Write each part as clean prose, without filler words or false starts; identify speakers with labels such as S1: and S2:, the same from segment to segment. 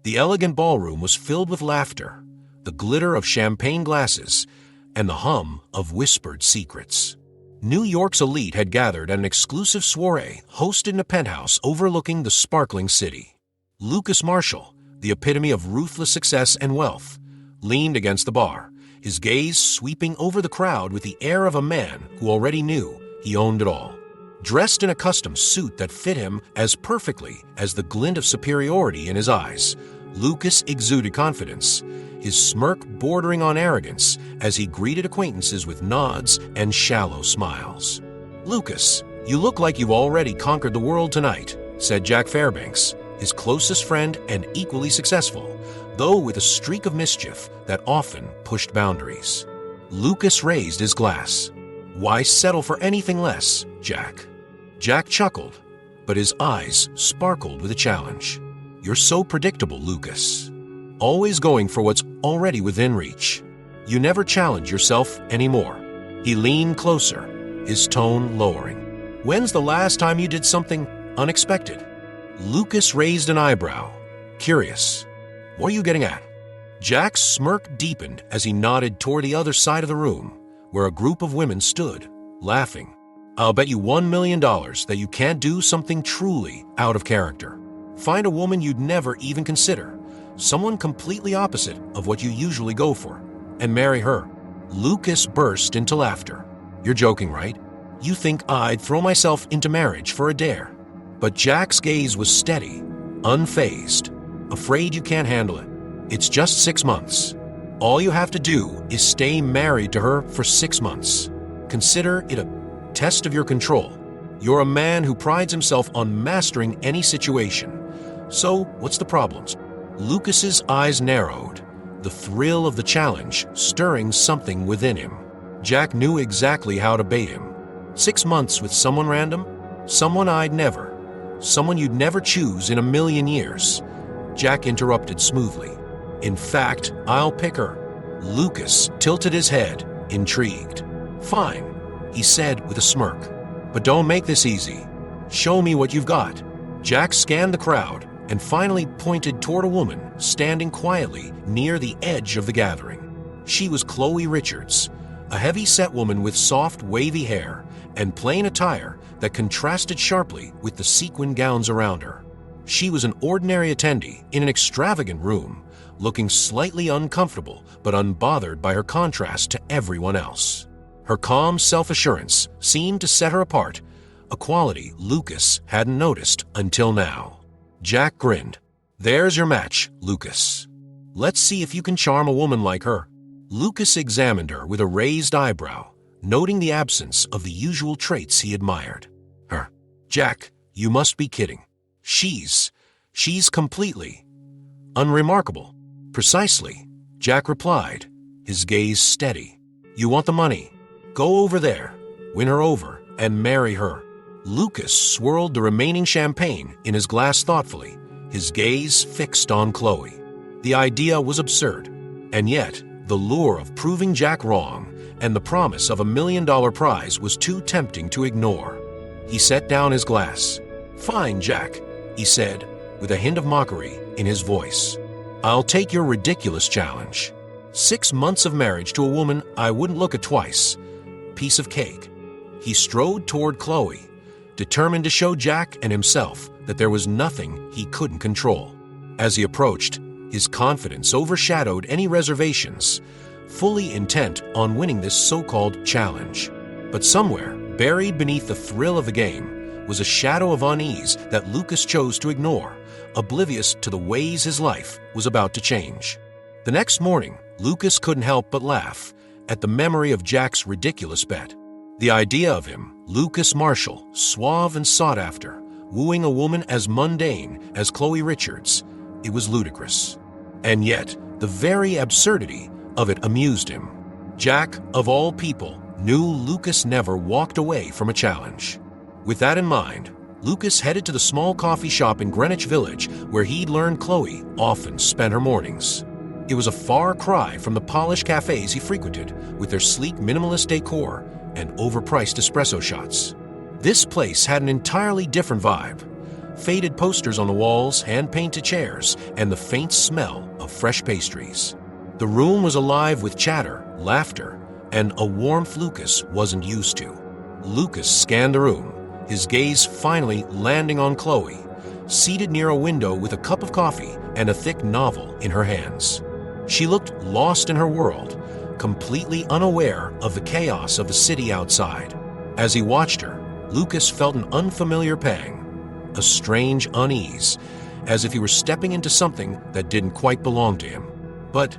S1: The elegant ballroom was filled with laughter, the glitter of champagne glasses, and the hum of whispered secrets. New York's elite had gathered at an exclusive soiree hosted in a penthouse overlooking the sparkling city. Lucas Marshall, the epitome of ruthless success and wealth, leaned against the bar, his gaze sweeping over the crowd with the air of a man who already knew he owned it all. Dressed in a custom suit that fit him as perfectly as the glint of superiority in his eyes, Lucas exuded confidence, his smirk bordering on arrogance as he greeted acquaintances with nods and shallow smiles. "Lucas, you look like you've already conquered the world tonight," said Jack Fairbanks, his closest friend and equally successful, though with a streak of mischief that often pushed boundaries. Lucas raised his glass. "Why settle for anything less, Jack?" Jack chuckled, but his eyes sparkled with a challenge. "You're so predictable, Lucas. Always going for what's already within reach. You never challenge yourself anymore." He leaned closer, his tone lowering. "When's the last time you did something unexpected?" Lucas raised an eyebrow, curious. "What are you getting at?" Jack's smirk deepened as he nodded toward the other side of the room, where a group of women stood, laughing. "I'll bet you $1 million that you can't do something truly out of character. Find a woman you'd never even consider, someone completely opposite of what you usually go for, and marry her." Lucas burst into laughter. "You're joking, right? You think I'd throw myself into marriage for a dare?" But Jack's gaze was steady, unfazed. "Afraid you can't handle it? It's just 6 months. All you have to do is stay married to her for 6 months. Consider it a test of your control. You're a man who prides himself on mastering any situation. So, what's the problems?" Lucas's eyes narrowed, the thrill of the challenge stirring something within him. Jack knew exactly how to bait him. 6 months with someone random? Someone someone you'd never choose in a million years. Jack interrupted smoothly. "In fact, I'll pick her." Lucas tilted his head, intrigued. "Fine," he said with a smirk. "But don't make this easy. Show me what you've got." Jack scanned the crowd and finally pointed toward a woman standing quietly near the edge of the gathering. She was Chloe Richards, a heavy-set woman with soft, wavy hair and plain attire that contrasted sharply with the sequin gowns around her. She was an ordinary attendee in an extravagant room, looking slightly uncomfortable but unbothered by her contrast to everyone else. Her calm self-assurance seemed to set her apart, a quality Lucas hadn't noticed until now. Jack grinned. "There's your match, Lucas. Let's see if you can charm a woman like her." Lucas examined her with a raised eyebrow, noting the absence of the usual traits he admired. "Her? Jack, you must be kidding. She's completely unremarkable." "Precisely," Jack replied, his gaze steady. "You want the money? Go over there, win her over, and marry her." Lucas swirled the remaining champagne in his glass thoughtfully, his gaze fixed on Chloe. The idea was absurd, and yet the lure of proving Jack wrong and the promise of $1 million prize was too tempting to ignore. He set down his glass. "Fine, Jack," he said, with a hint of mockery in his voice. "I'll take your ridiculous challenge. 6 months of marriage to a woman I wouldn't look at twice. Piece of cake." He strode toward Chloe, determined to show Jack and himself that there was nothing he couldn't control. As he approached, his confidence overshadowed any reservations, fully intent on winning this so-called challenge. But somewhere, buried beneath the thrill of the game, was a shadow of unease that Lucas chose to ignore, oblivious to the ways his life was about to change. The next morning, Lucas couldn't help but laugh at the memory of Jack's ridiculous bet. The idea of him, Lucas Marshall, suave and sought after, wooing a woman as mundane as Chloe Richards, it was ludicrous. And yet, the very absurdity of it amused him. Jack, of all people, knew Lucas never walked away from a challenge. With that in mind, Lucas headed to the small coffee shop in Greenwich Village where he'd learned Chloe often spent her mornings. It was a far cry from the polished cafes he frequented with their sleek minimalist decor and overpriced espresso shots. This place had an entirely different vibe, Faded posters on the walls, hand-painted chairs, and the faint smell of fresh pastries. The room was alive with chatter, laughter, and a warmth Lucas wasn't used to. Lucas scanned the room, his gaze finally landing on Chloe, seated near a window with a cup of coffee and a thick novel in her hands. She looked lost in her world, completely unaware of the chaos of the city outside. As he watched her, Lucas felt an unfamiliar pang, a strange unease, as if he were stepping into something that didn't quite belong to him. But,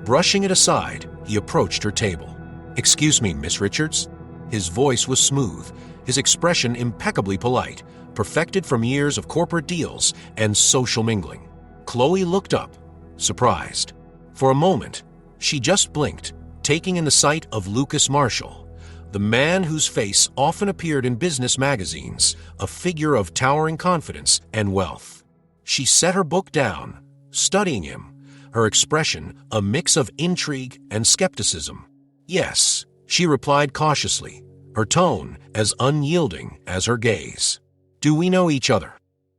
S1: brushing it aside, he approached her table. "Excuse me, Miss Richards?" His voice was smooth, his expression impeccably polite, perfected from years of corporate deals and social mingling. Chloe looked up, surprised. For a moment, she just blinked, taking in the sight of Lucas Marshall, the man whose face often appeared in business magazines, a figure of towering confidence and wealth. She set her book down, studying him, her expression a mix of intrigue and skepticism. "Yes," she replied cautiously, her tone as unyielding as her gaze. "Do we know each other?"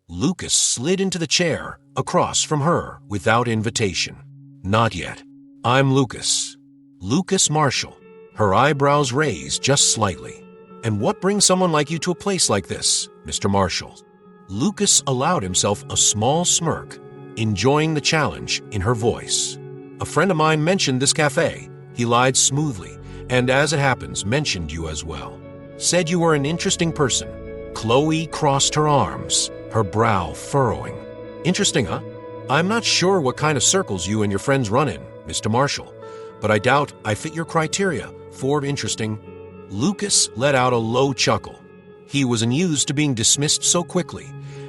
S1: Lucas slid into the chair across from her without invitation. "Not yet. I'm Lucas. Lucas Marshall." Her eyebrows raised just slightly. "And what brings someone like you to a place like this, Mr. Marshall?" Lucas allowed himself a small smirk, enjoying the challenge in her voice. "A friend of mine mentioned this cafe," he lied smoothly, "and as it happens, mentioned you as well. Said you were an interesting person." Chloe crossed her arms, her brow furrowing. "Interesting, huh? I'm not sure what kind of circles you and your friends run in, Mr. Marshall, but I doubt I fit your criteria for interesting." Lucas let out a low chuckle. He was unused to being dismissed so quickly,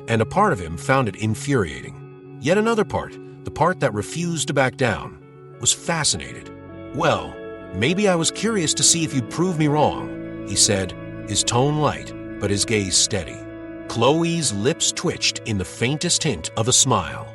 S1: and a part of him found it infuriating. Yet another part, the part that refused to back down, was fascinated. "Well, maybe I was curious to see if you'd prove me wrong," he said, his tone light, but his gaze steady. Chloe's lips twitched in the faintest hint of a smile.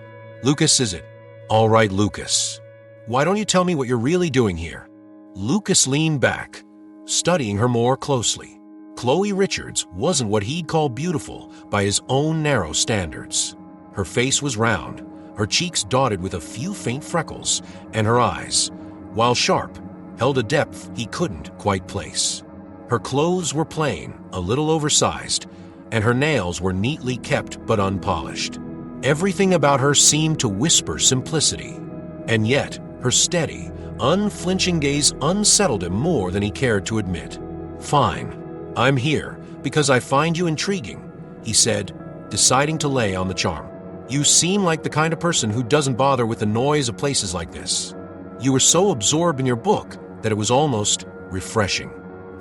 S1: "Lucas, is it? All right, Lucas. Why don't you tell me what you're really doing here?" Lucas leaned back, studying her more closely. Chloe Richards wasn't what he'd call beautiful by his own narrow standards. Her face was round, her cheeks dotted with a few faint freckles, and her eyes, while sharp, held a depth he couldn't quite place. Her clothes were plain, a little oversized, and her nails were neatly kept but unpolished. Everything about her seemed to whisper simplicity, and yet her steady, unflinching gaze unsettled him more than he cared to admit. "Fine. I'm here because I find you intriguing," he said, deciding to lay on the charm. "You seem like the kind of person who doesn't bother with the noise of places like this. You were so absorbed in your book that it was almost refreshing.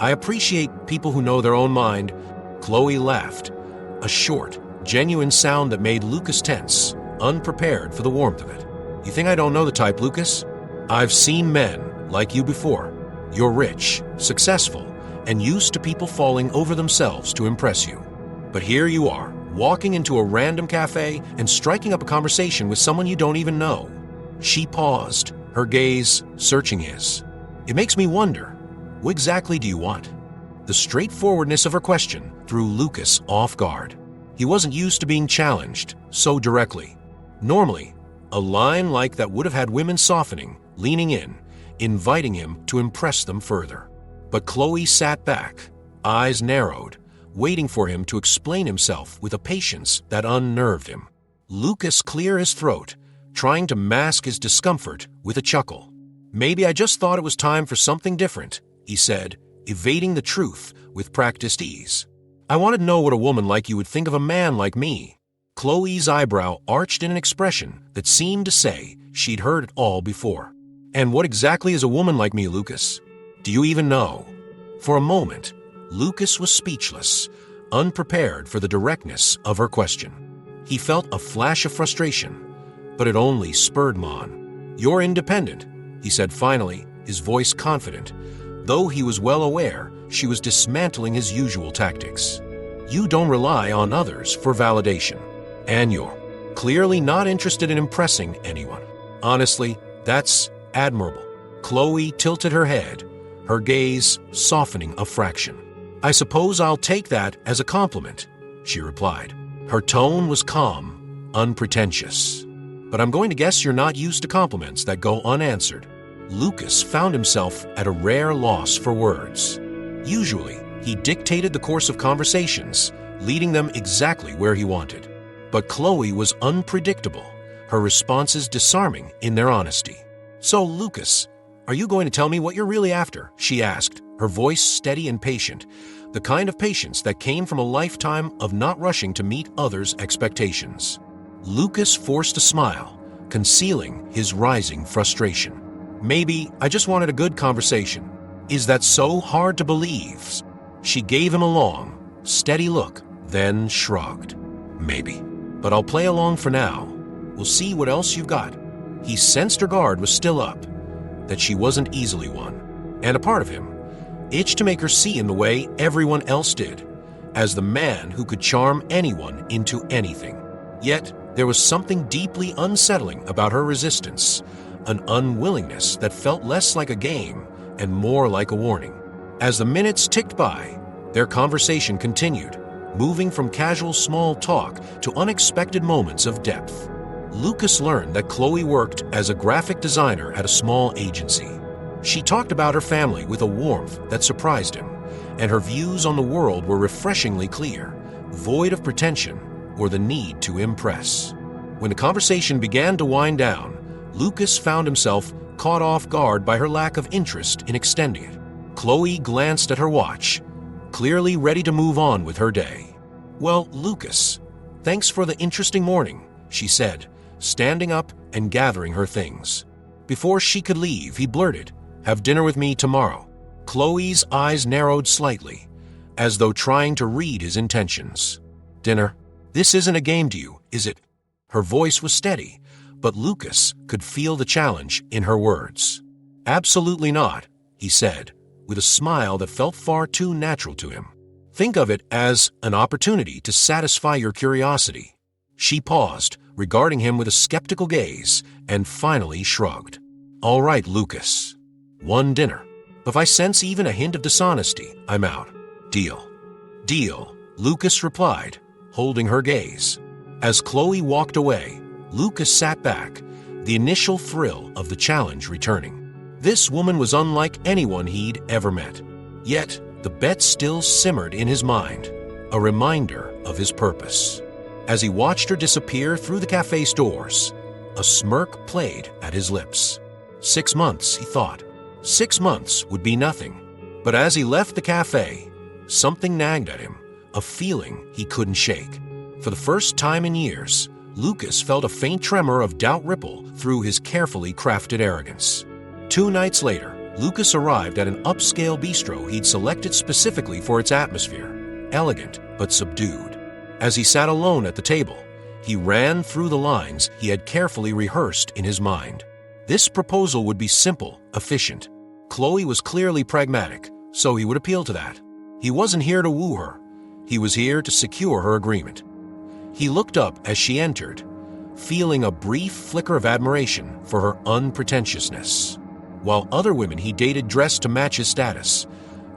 S1: I appreciate people who know their own mind." Chloe laughed, a short, genuine sound that made Lucas tense, unprepared for the warmth of it. "You think I don't know the type, Lucas? I've seen men like you before. You're rich, successful, and used to people falling over themselves to impress you. But here you are, walking into a random cafe and striking up a conversation with someone you don't even know." She paused, her gaze searching his. "It makes me wonder, what exactly do you want?" The straightforwardness of her question threw Lucas off guard. He wasn't used to being challenged so directly. Normally, a line like that would have had women softening, leaning in, inviting him to impress them further. But Chloe sat back, eyes narrowed, waiting for him to explain himself with a patience that unnerved him. Lucas cleared his throat, trying to mask his discomfort with a chuckle. "Maybe I just thought it was time for something different," he said, evading the truth with practiced ease. "I wanted to know what a woman like you would think of a man like me." Chloe's eyebrow arched in an expression that seemed to say she'd heard it all before. "And what exactly is a woman like me, Lucas? Do you even know?" For a moment, Lucas was speechless, unprepared for the directness of her question. He felt a flash of frustration, but it only spurred him on. "You're independent," he said finally, his voice confident, though he was well aware she was dismantling his usual tactics. "You don't rely on others for validation, and you're clearly not interested in impressing anyone. Honestly, that's admirable." Chloe tilted her head, her gaze softening a fraction. "I suppose I'll take that as a compliment," she replied. Her tone was calm, unpretentious. "But I'm going to guess you're not used to compliments that go unanswered." Lucas found himself at a rare loss for words. Usually, he dictated the course of conversations, leading them exactly where he wanted. But Chloe was unpredictable, her responses disarming in their honesty. "So, Lucas, are you going to tell me what you're really after?" she asked, her voice steady and patient, the kind of patience that came from a lifetime of not rushing to meet others' expectations. Lucas forced a smile, concealing his rising frustration. "Maybe I just wanted a good conversation." "Is that so hard to believe?" She gave him a long, steady look, then shrugged. "Maybe. But I'll play along for now. We'll see what else you've got." He sensed her guard was still up, that she wasn't easily won, and a part of him itched to make her see in the way everyone else did, as the man who could charm anyone into anything. Yet there was something deeply unsettling about her resistance, an unwillingness that felt less like a game and more like a warning. As the minutes ticked by, their conversation continued, moving from casual small talk to unexpected moments of depth. Lucas learned that Chloe worked as a graphic designer at a small agency. She talked about her family with a warmth that surprised him, and her views on the world were refreshingly clear, void of pretension or the need to impress. When the conversation began to wind down, Lucas found himself caught off guard by her lack of interest in extending it. Chloe glanced at her watch, clearly ready to move on with her day. "Well, Lucas, thanks for the interesting morning," she said, standing up and gathering her things. Before she could leave, he blurted, "Have dinner with me tomorrow." Chloe's eyes narrowed slightly, as though trying to read his intentions. "Dinner? This isn't a game to you, is it?" Her voice was steady, but Lucas could feel the challenge in her words. "Absolutely not," he said, with a smile that felt far too natural to him. "Think of it as an opportunity to satisfy your curiosity." She paused, regarding him with a skeptical gaze, and finally shrugged. "All right, Lucas. One dinner. But if I sense even a hint of dishonesty, I'm out." "Deal." "Deal," Lucas replied, holding her gaze. As Chloe walked away, Lucas sat back, the initial thrill of the challenge returning. This woman was unlike anyone he'd ever met. Yet, the bet still simmered in his mind, a reminder of his purpose. As he watched her disappear through the cafe's doors, a smirk played at his lips. 6 months, he thought. 6 months would be nothing. But as he left the cafe, something nagged at him, a feeling he couldn't shake. For the first time in years, Lucas felt a faint tremor of doubt ripple through his carefully crafted arrogance. 2 nights later, Lucas arrived at an upscale bistro he'd selected specifically for its atmosphere, elegant but subdued. As he sat alone at the table, he ran through the lines he had carefully rehearsed in his mind. This proposal would be simple, efficient. Chloe was clearly pragmatic, so he would appeal to that. He wasn't here to woo her. He was here to secure her agreement. He looked up as she entered, feeling a brief flicker of admiration for her unpretentiousness. While other women he dated dressed to match his status,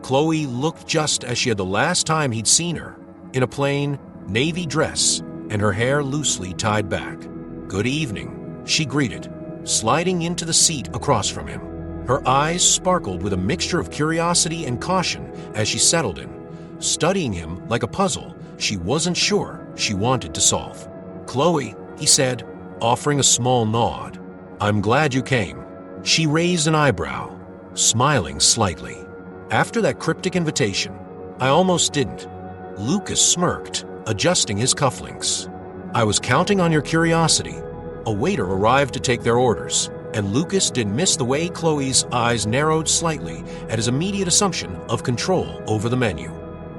S1: Chloe looked just as she had the last time he'd seen her, in a plain, navy dress and her hair loosely tied back. "Good evening," she greeted, sliding into the seat across from him. Her eyes sparkled with a mixture of curiosity and caution as she settled in, studying him like a puzzle she wasn't sure she wanted to solve. "Chloe," he said, offering a small nod. "I'm glad you came." She raised an eyebrow, smiling slightly. After that cryptic invitation, "I almost didn't." Lucas smirked, adjusting his cufflinks. "I was counting on your curiosity." A waiter arrived to take their orders, and Lucas didn't miss the way Chloe's eyes narrowed slightly at his immediate assumption of control over the menu.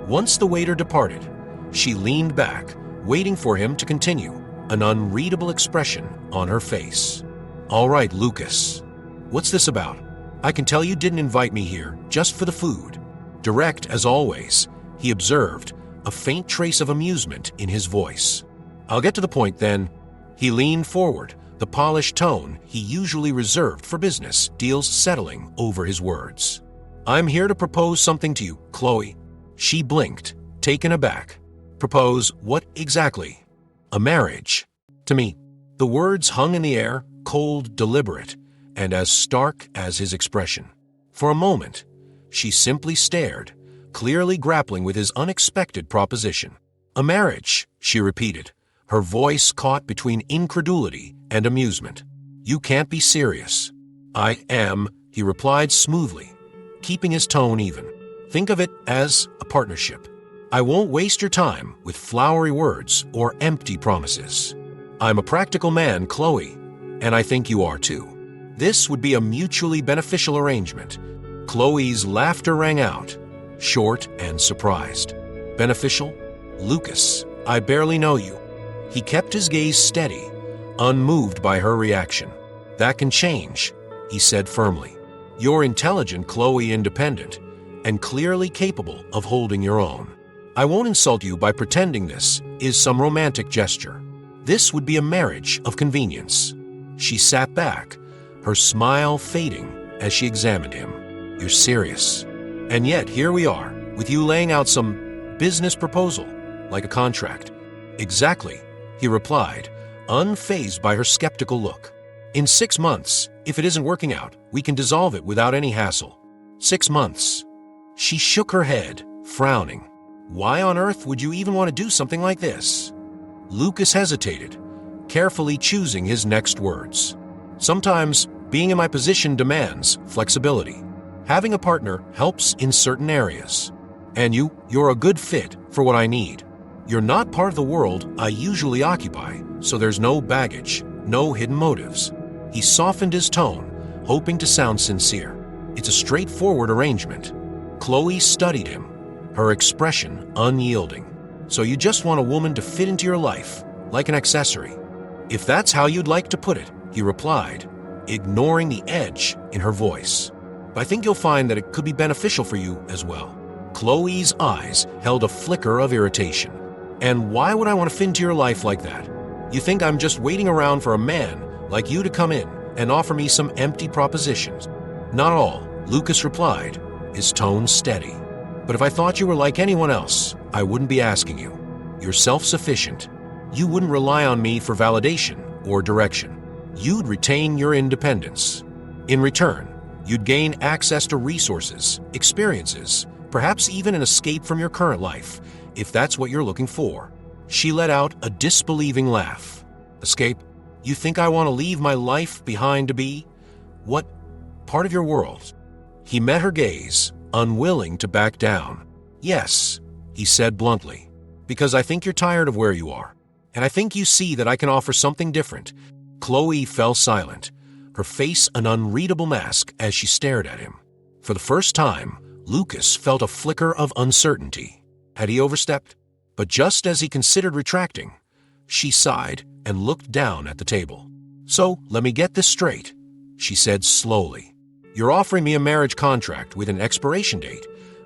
S1: Once the waiter departed, she leaned back, waiting for him to continue, an unreadable expression on her face. "All right, Lucas. What's this about? I can tell you didn't invite me here just for the food." Direct as always, he observed, a faint trace of amusement in his voice. "I'll get to the point then." He leaned forward, the polished tone he usually reserved for business deals settling over his words. "I'm here to propose something to you, Chloe." She blinked, taken aback. Propose what exactly? A marriage. To me, the words hung in the air, cold, deliberate, and as stark as his expression. For a moment, she simply stared, clearly grappling with his unexpected proposition. A marriage, she repeated, her voice caught between incredulity and amusement. You can't be serious. I am, he replied smoothly, keeping his tone even. Think of it as a partnership. I won't waste your time with flowery words or empty promises. I'm a practical man, Chloe, and I think you are too. This would be a mutually beneficial arrangement. Chloe's laughter rang out, short and surprised. Beneficial? Lucas, I barely know you. He kept his gaze steady, unmoved by her reaction. That can change, he said firmly. You're intelligent, Chloe, independent, and clearly capable of holding your own. I won't insult you by pretending this is some romantic gesture. This would be a marriage of convenience. She sat back, her smile fading as she examined him. You're serious. And yet here we are, with you laying out some business proposal, like a contract. Exactly, he replied, unfazed by her skeptical look. In 6 months, if it isn't working out, we can dissolve it without any hassle. 6 months. She shook her head, frowning. Why on earth would you even want to do something like this? Lucas hesitated, carefully choosing his next words. Sometimes, being in my position demands flexibility. Having a partner helps in certain areas. And you're a good fit for what I need. You're not part of the world I usually occupy, so there's no baggage, no hidden motives. He softened his tone, hoping to sound sincere. It's a straightforward arrangement. Chloe studied him, her expression unyielding. So you just want a woman to fit into your life, like an accessory. If that's how you'd like to put it, he replied, ignoring the edge in her voice. But I think you'll find that it could be beneficial for you as well. Chloe's eyes held a flicker of irritation. And why would I want to fit into your life like that? You think I'm just waiting around for a man like you to come in and offer me some empty propositions? Not all, Lucas replied, his tone steady. But if I thought you were like anyone else, I wouldn't be asking you. You're self-sufficient. You wouldn't rely on me for validation or direction. You'd retain your independence. In return, you'd gain access to resources, experiences, perhaps even an escape from your current life, if that's what you're looking for. She let out a disbelieving laugh. Escape? You think I want to leave my life behind to be? What part of your world? He met her gaze, unwilling to back down. Yes, he said bluntly, because I think you're tired of where you are, and I think you see that I can offer something different. Chloe fell silent, her face an unreadable mask as she stared at him. For the first time, Lucas felt a flicker of uncertainty. Had he overstepped? But just as he considered retracting, she sighed and looked down at the table. So, let me get this straight, she said slowly. You're offering me a marriage contract with an expiration date,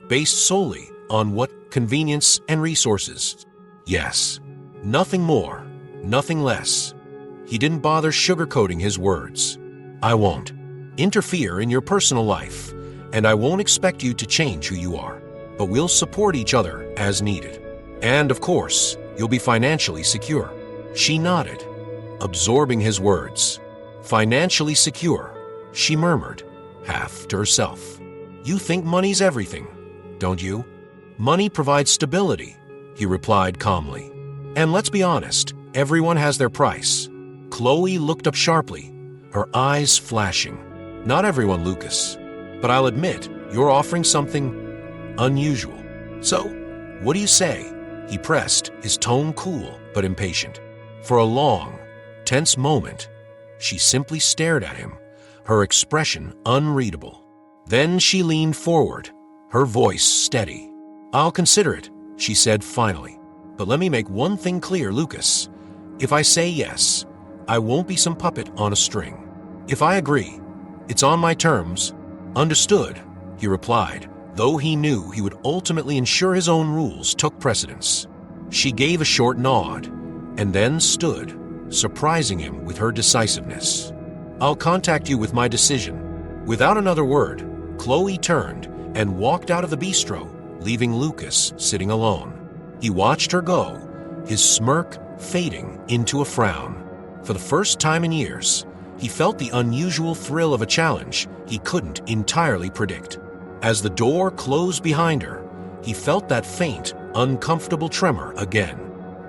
S1: based solely on what convenience and resources? Yes. Nothing more, nothing less. He didn't bother sugarcoating his words. I won't interfere in your personal life, and I won't expect you to change who you are, but we'll support each other as needed. And, of course, you'll be financially secure. She nodded, absorbing his words. Financially secure, she murmured, half to herself. You think money's everything, don't you? Money provides stability, he replied calmly. And let's be honest, everyone has their price. Chloe looked up sharply, her eyes flashing. Not everyone, Lucas, but I'll admit you're offering something unusual. So, what do you say? He pressed, his tone cool but impatient. For a long, tense moment, she simply stared at him, her expression unreadable. Then she leaned forward, her voice steady. I'll consider it, she said finally. But let me make one thing clear, Lucas. If I say yes, I won't be some puppet on a string. If I agree, it's on my terms. Understood, he replied, though he knew he would ultimately ensure his own rules took precedence. She gave a short nod, and then stood, surprising him with her decisiveness. I'll contact you with my decision. Without another word, Chloe turned and walked out of the bistro, leaving Lucas sitting alone. He watched her go, his smirk fading into a frown. For the first time in years, he felt the unusual thrill of a challenge he couldn't entirely predict. As the door closed behind her, he felt that faint, uncomfortable tremor again.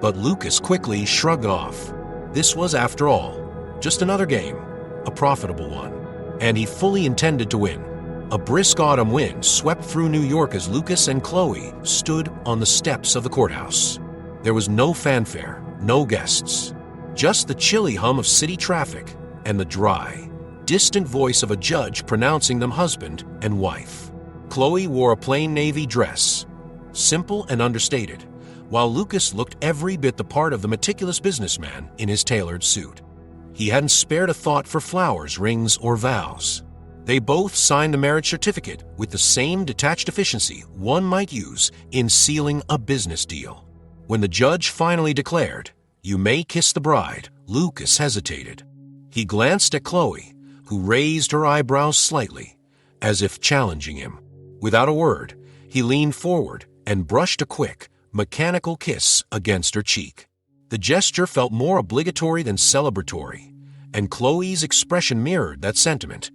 S1: But Lucas quickly shrugged off. This was, after all, just another game, a profitable one, and he fully intended to win. A brisk autumn wind swept through New York as Lucas and Chloe stood on the steps of the courthouse. There was no fanfare, no guests, just the chilly hum of city traffic and the dry, distant voice of a judge pronouncing them husband and wife. Chloe wore a plain navy dress, simple and understated, while Lucas looked every bit the part of the meticulous businessman in his tailored suit. He hadn't spared a thought for flowers, rings, or vows. They both signed the marriage certificate with the same detached efficiency one might use in sealing a business deal. When the judge finally declared, "You may kiss the bride," Lucas hesitated. He glanced at Chloe, who raised her eyebrows slightly, as if challenging him. Without a word, he leaned forward and brushed a quick, mechanical kiss against her cheek. The gesture felt more obligatory than celebratory, and Chloe's expression mirrored that sentiment,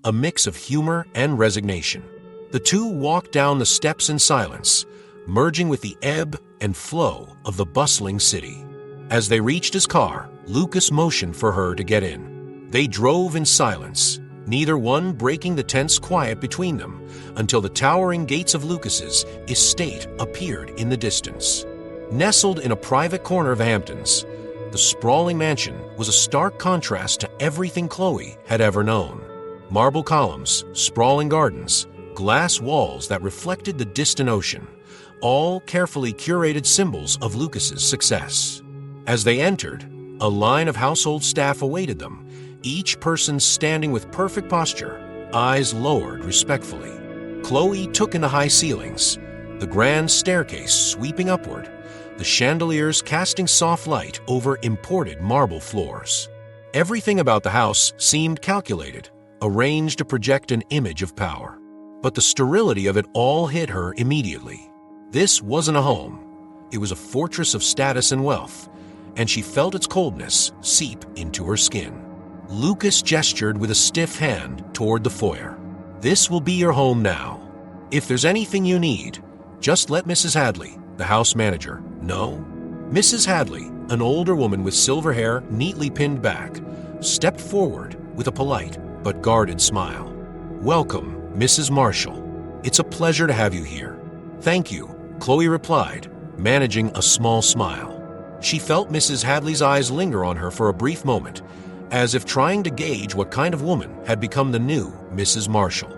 S1: a mix of humor and resignation. The two walked down the steps in silence, merging with the ebb and flow of the bustling city. As they reached his car, Lucas motioned for her to get in. They drove in silence, neither one breaking the tense quiet between them until the towering gates of Lucas's estate appeared in the distance. Nestled in a private corner of the Hamptons, the sprawling mansion was a stark contrast to everything Chloe had ever known. Marble columns, sprawling gardens, glass walls that reflected the distant ocean, all carefully curated symbols of Lucas's success. As they entered, a line of household staff awaited them, each person standing with perfect posture, eyes lowered respectfully. Chloe took in the high ceilings, the grand staircase sweeping upward, the chandeliers casting soft light over imported marble floors. Everything about the house seemed calculated, arranged to project an image of power. But the sterility of it all hit her immediately. This wasn't a home. It was a fortress of status and wealth, and she felt its coldness seep into her skin. Lucas gestured with a stiff hand toward the foyer. "This will be your home now. If there's anything you need, just let Mrs. Hadley, the house manager, know." Mrs. Hadley, an older woman with silver hair neatly pinned back, stepped forward with a polite but guarded smile. "Welcome, Mrs. Marshall. It's a pleasure to have you here." "Thank you," Chloe replied, managing a small smile. She felt Mrs. Hadley's eyes linger on her for a brief moment, as if trying to gauge what kind of woman had become the new Mrs. Marshall.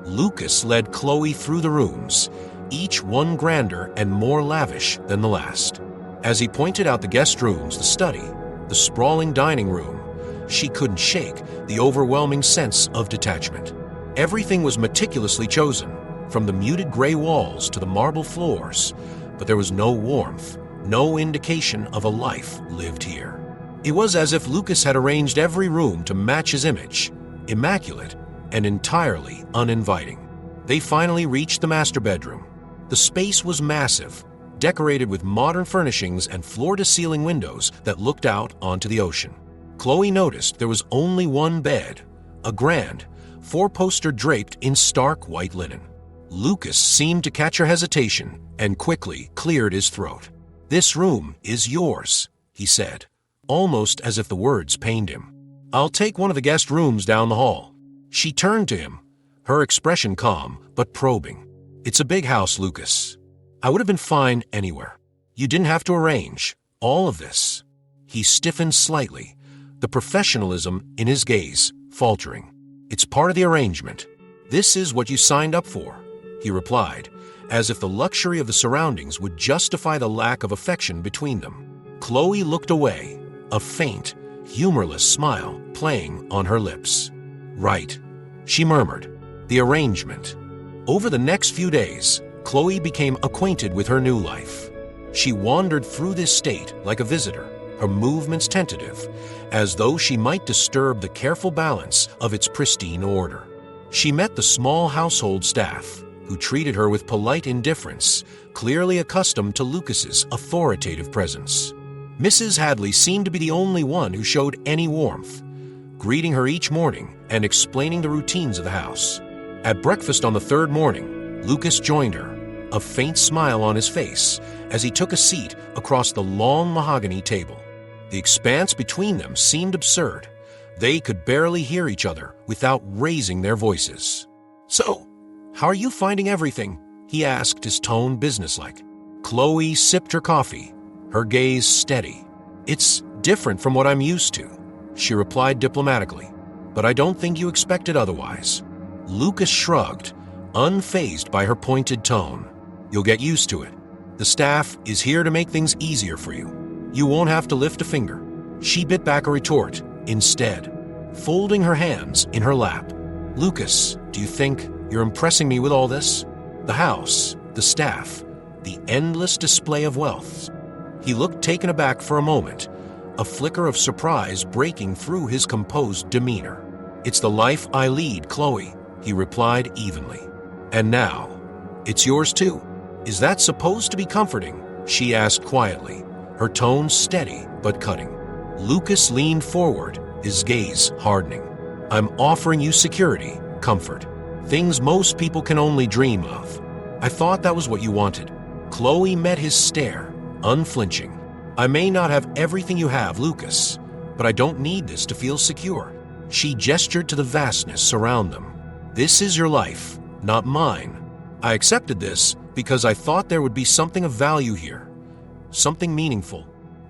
S1: Lucas led Chloe through the rooms, each one grander and more lavish than the last. As he pointed out the guest rooms, the study, the sprawling dining room, she couldn't shake the overwhelming sense of detachment. Everything was meticulously chosen, from the muted gray walls to the marble floors, but there was no warmth, no indication of a life lived here. It was as if Lucas had arranged every room to match his image, immaculate and entirely uninviting. They finally reached the master bedroom. The space was massive, decorated with modern furnishings and floor-to-ceiling windows that looked out onto the ocean. Chloe noticed there was only one bed, a grand, four-poster draped in stark white linen. Lucas seemed to catch her hesitation and quickly cleared his throat. "This room is yours," he said, almost as if the words pained him. "I'll take one of the guest rooms down the hall." She turned to him, her expression calm but probing. "It's a big house, Lucas. I would have been fine anywhere. You didn't have to arrange all of this." He stiffened slightly, the professionalism in his gaze faltering. "It's part of the arrangement. This is what you signed up for," he replied, as if the luxury of the surroundings would justify the lack of affection between them. Chloe looked away, a faint, humorless smile playing on her lips. "Right," she murmured, "the arrangement." Over the next few days, Chloe became acquainted with her new life. She wandered through this state like a visitor, her movements tentative, as though she might disturb the careful balance of its pristine order. She met the small household staff, who treated her with polite indifference, clearly accustomed to Lucas's authoritative presence. Mrs. Hadley seemed to be the only one who showed any warmth, greeting her each morning and explaining the routines of the house. At breakfast on the third morning, Lucas joined her, a faint smile on his face as he took a seat across the long mahogany table. The expanse between them seemed absurd. They could barely hear each other without raising their voices. "So, how are you finding everything?" he asked, his tone businesslike. Chloe sipped her coffee, her gaze steady. "It's different from what I'm used to," she replied diplomatically, "but I don't think you expected otherwise." Lucas shrugged, unfazed by her pointed tone. "You'll get used to it. The staff is here to make things easier for you. You won't have to lift a finger." She bit back a retort instead, folding her hands in her lap. "Lucas, do you think you're impressing me with all this? The house, the staff, the endless display of wealth." He looked taken aback for a moment, a flicker of surprise breaking through his composed demeanor. "It's the life I lead, Chloe," he replied evenly. "And now, it's yours too." "Is that supposed to be comforting?" she asked quietly, her tone steady but cutting. Lucas leaned forward, his gaze hardening. "I'm offering you security, comfort, things most people can only dream of. I thought that was what you wanted." Chloe met his stare, unflinching. "I may not have everything you have, Lucas, but I don't need this to feel secure." She gestured to the vastness around them. "This is your life, not mine. I accepted this because I thought there would be something of value here, something meaningful."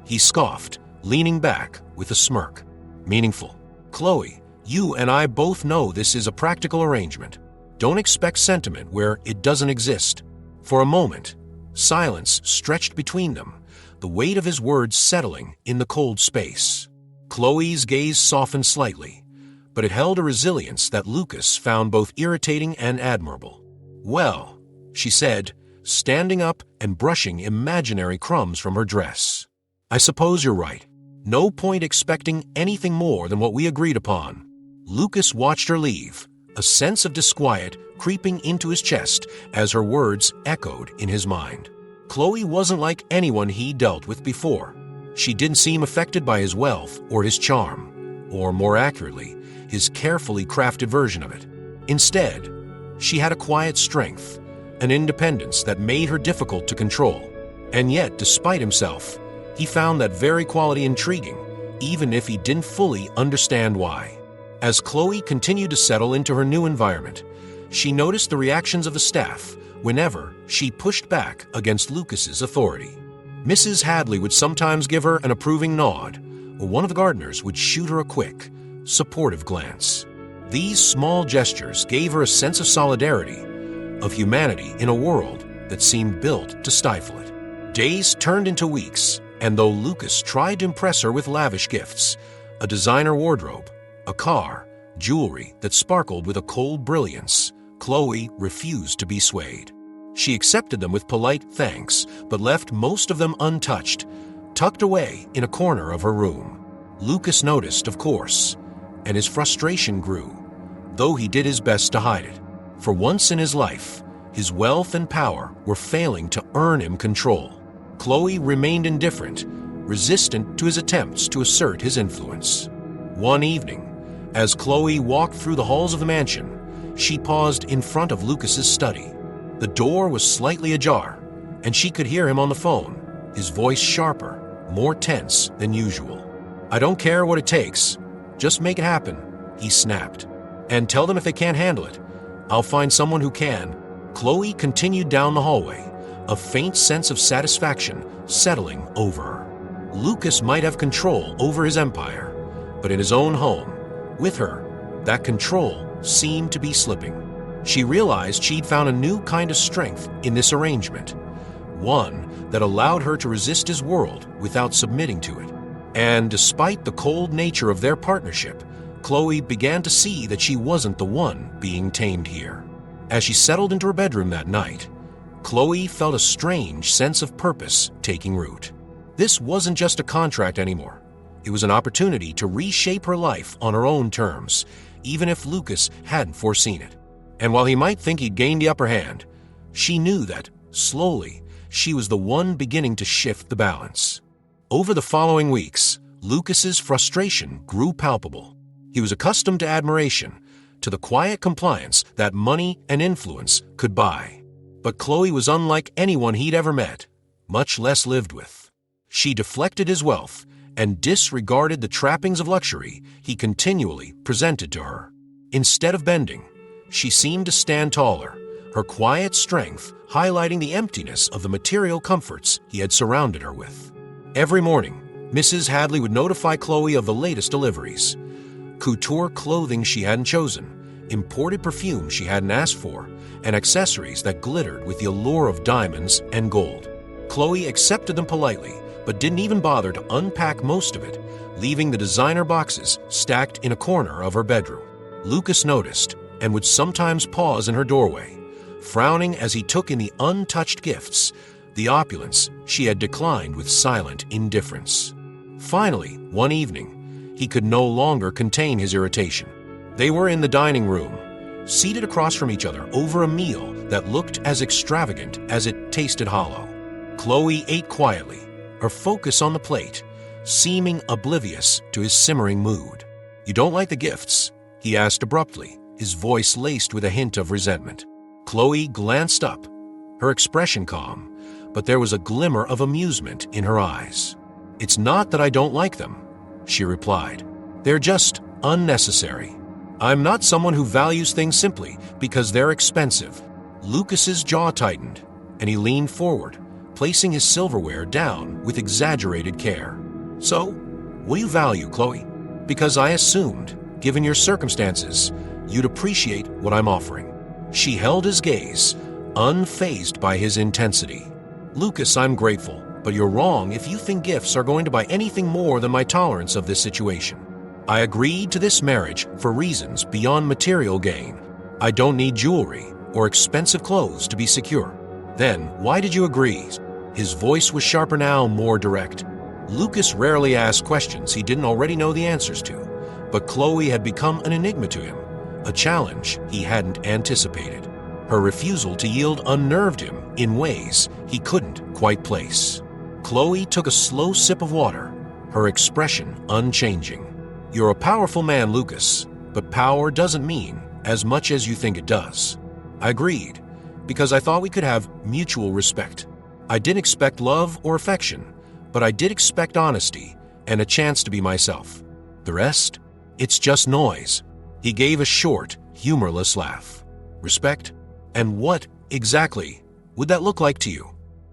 S1: He scoffed, leaning back with a smirk. "Meaningful? Chloe, you and I both know this is a practical arrangement. Don't expect sentiment where it doesn't exist." For a moment, silence stretched between them, the weight of his words settling in the cold space. Chloe's gaze softened slightly, but it held a resilience that Lucas found both irritating and admirable. "Well," she said, standing up and brushing imaginary crumbs from her dress, "I suppose you're right. No point expecting anything more than what we agreed upon." Lucas watched her leave, a sense of disquiet creeping into his chest as her words echoed in his mind. Chloe wasn't like anyone he dealt with before. She didn't seem affected by his wealth or his charm, or more accurately, his carefully crafted version of it. Instead, she had a quiet strength, an independence that made her difficult to control. And yet, despite himself, he found that very quality intriguing, even if he didn't fully understand why. As Chloe continued to settle into her new environment, she noticed the reactions of the staff whenever she pushed back against Lucas's authority. Mrs. Hadley would sometimes give her an approving nod, or one of the gardeners would shoot her a quick, supportive glance. These small gestures gave her a sense of solidarity, of humanity in a world that seemed built to stifle it. Days turned into weeks, and though Lucas tried to impress her with lavish gifts, a designer wardrobe, a car, jewelry that sparkled with a cold brilliance, Chloe refused to be swayed. She accepted them with polite thanks, but left most of them untouched, tucked away in a corner of her room. Lucas noticed, of course, and his frustration grew, though he did his best to hide it. For once in his life, his wealth and power were failing to earn him control. Chloe remained indifferent, resistant to his attempts to assert his influence. One evening, as Chloe walked through the halls of the mansion, she paused in front of Lucas's study. The door was slightly ajar, and she could hear him on the phone, his voice sharper, more tense than usual. "I don't care what it takes. Just make it happen," he snapped. "And tell them if they can't handle it, I'll find someone who can." Chloe continued down the hallway, a faint sense of satisfaction settling over her. Lucas might have control over his empire, but in his own home, with her, that control seemed to be slipping. She realized she'd found a new kind of strength in this arrangement, one that allowed her to resist his world without submitting to it. And despite the cold nature of their partnership, Chloe began to see that she wasn't the one being tamed here. As she settled into her bedroom that night, Chloe felt a strange sense of purpose taking root. This wasn't just a contract anymore. It was an opportunity to reshape her life on her own terms, even if Lucas hadn't foreseen it. And while he might think he'd gained the upper hand, she knew that, slowly, she was the one beginning to shift the balance. Over the following weeks, Lucas's frustration grew palpable. He was accustomed to admiration, to the quiet compliance that money and influence could buy. But Chloe was unlike anyone he'd ever met, much less lived with. She deflected his wealth and disregarded the trappings of luxury he continually presented to her. Instead of bending, she seemed to stand taller, her quiet strength highlighting the emptiness of the material comforts he had surrounded her with. Every morning, Mrs. Hadley would notify Chloe of the latest deliveries. Couture clothing she hadn't chosen, imported perfume she hadn't asked for, and accessories that glittered with the allure of diamonds and gold. Chloe accepted them politely, but didn't even bother to unpack most of it, leaving the designer boxes stacked in a corner of her bedroom. Lucas noticed and would sometimes pause in her doorway, frowning as he took in the untouched gifts, the opulence she had declined with silent indifference. Finally, one evening, he could no longer contain his irritation. They were in the dining room, seated across from each other over a meal that looked as extravagant as it tasted hollow. Chloe ate quietly, her focus on the plate, seeming oblivious to his simmering mood. "You don't like the gifts?" he asked abruptly, his voice laced with a hint of resentment. Chloe glanced up, her expression calm, but there was a glimmer of amusement in her eyes. "It's not that I don't like them," she replied. "They're just unnecessary. I'm not someone who values things simply because they're expensive." Lucas's jaw tightened, and he leaned forward, placing his silverware down with exaggerated care. "So, what do you value, Chloe? Because I assumed, given your circumstances, you'd appreciate what I'm offering." She held his gaze, unfazed by his intensity. "Lucas, I'm grateful, but you're wrong if you think gifts are going to buy anything more than my tolerance of this situation. I agreed to this marriage for reasons beyond material gain. I don't need jewelry or expensive clothes to be secure." "Then, why did you agree?" His voice was sharper now, more direct. Lucas rarely asked questions he didn't already know the answers to, but Chloe had become an enigma to him, a challenge he hadn't anticipated. Her refusal to yield unnerved him in ways he couldn't quite place. Chloe took a slow sip of water, her expression unchanging. "You're a powerful man, Lucas, but power doesn't mean as much as you think it does." I agreed, because I thought we could have mutual respect. I didn't expect love or affection, but I did expect honesty and a chance to be myself. The rest? It's just noise. He gave a short, humorless laugh. "Respect? And what, exactly, would that look like to you?"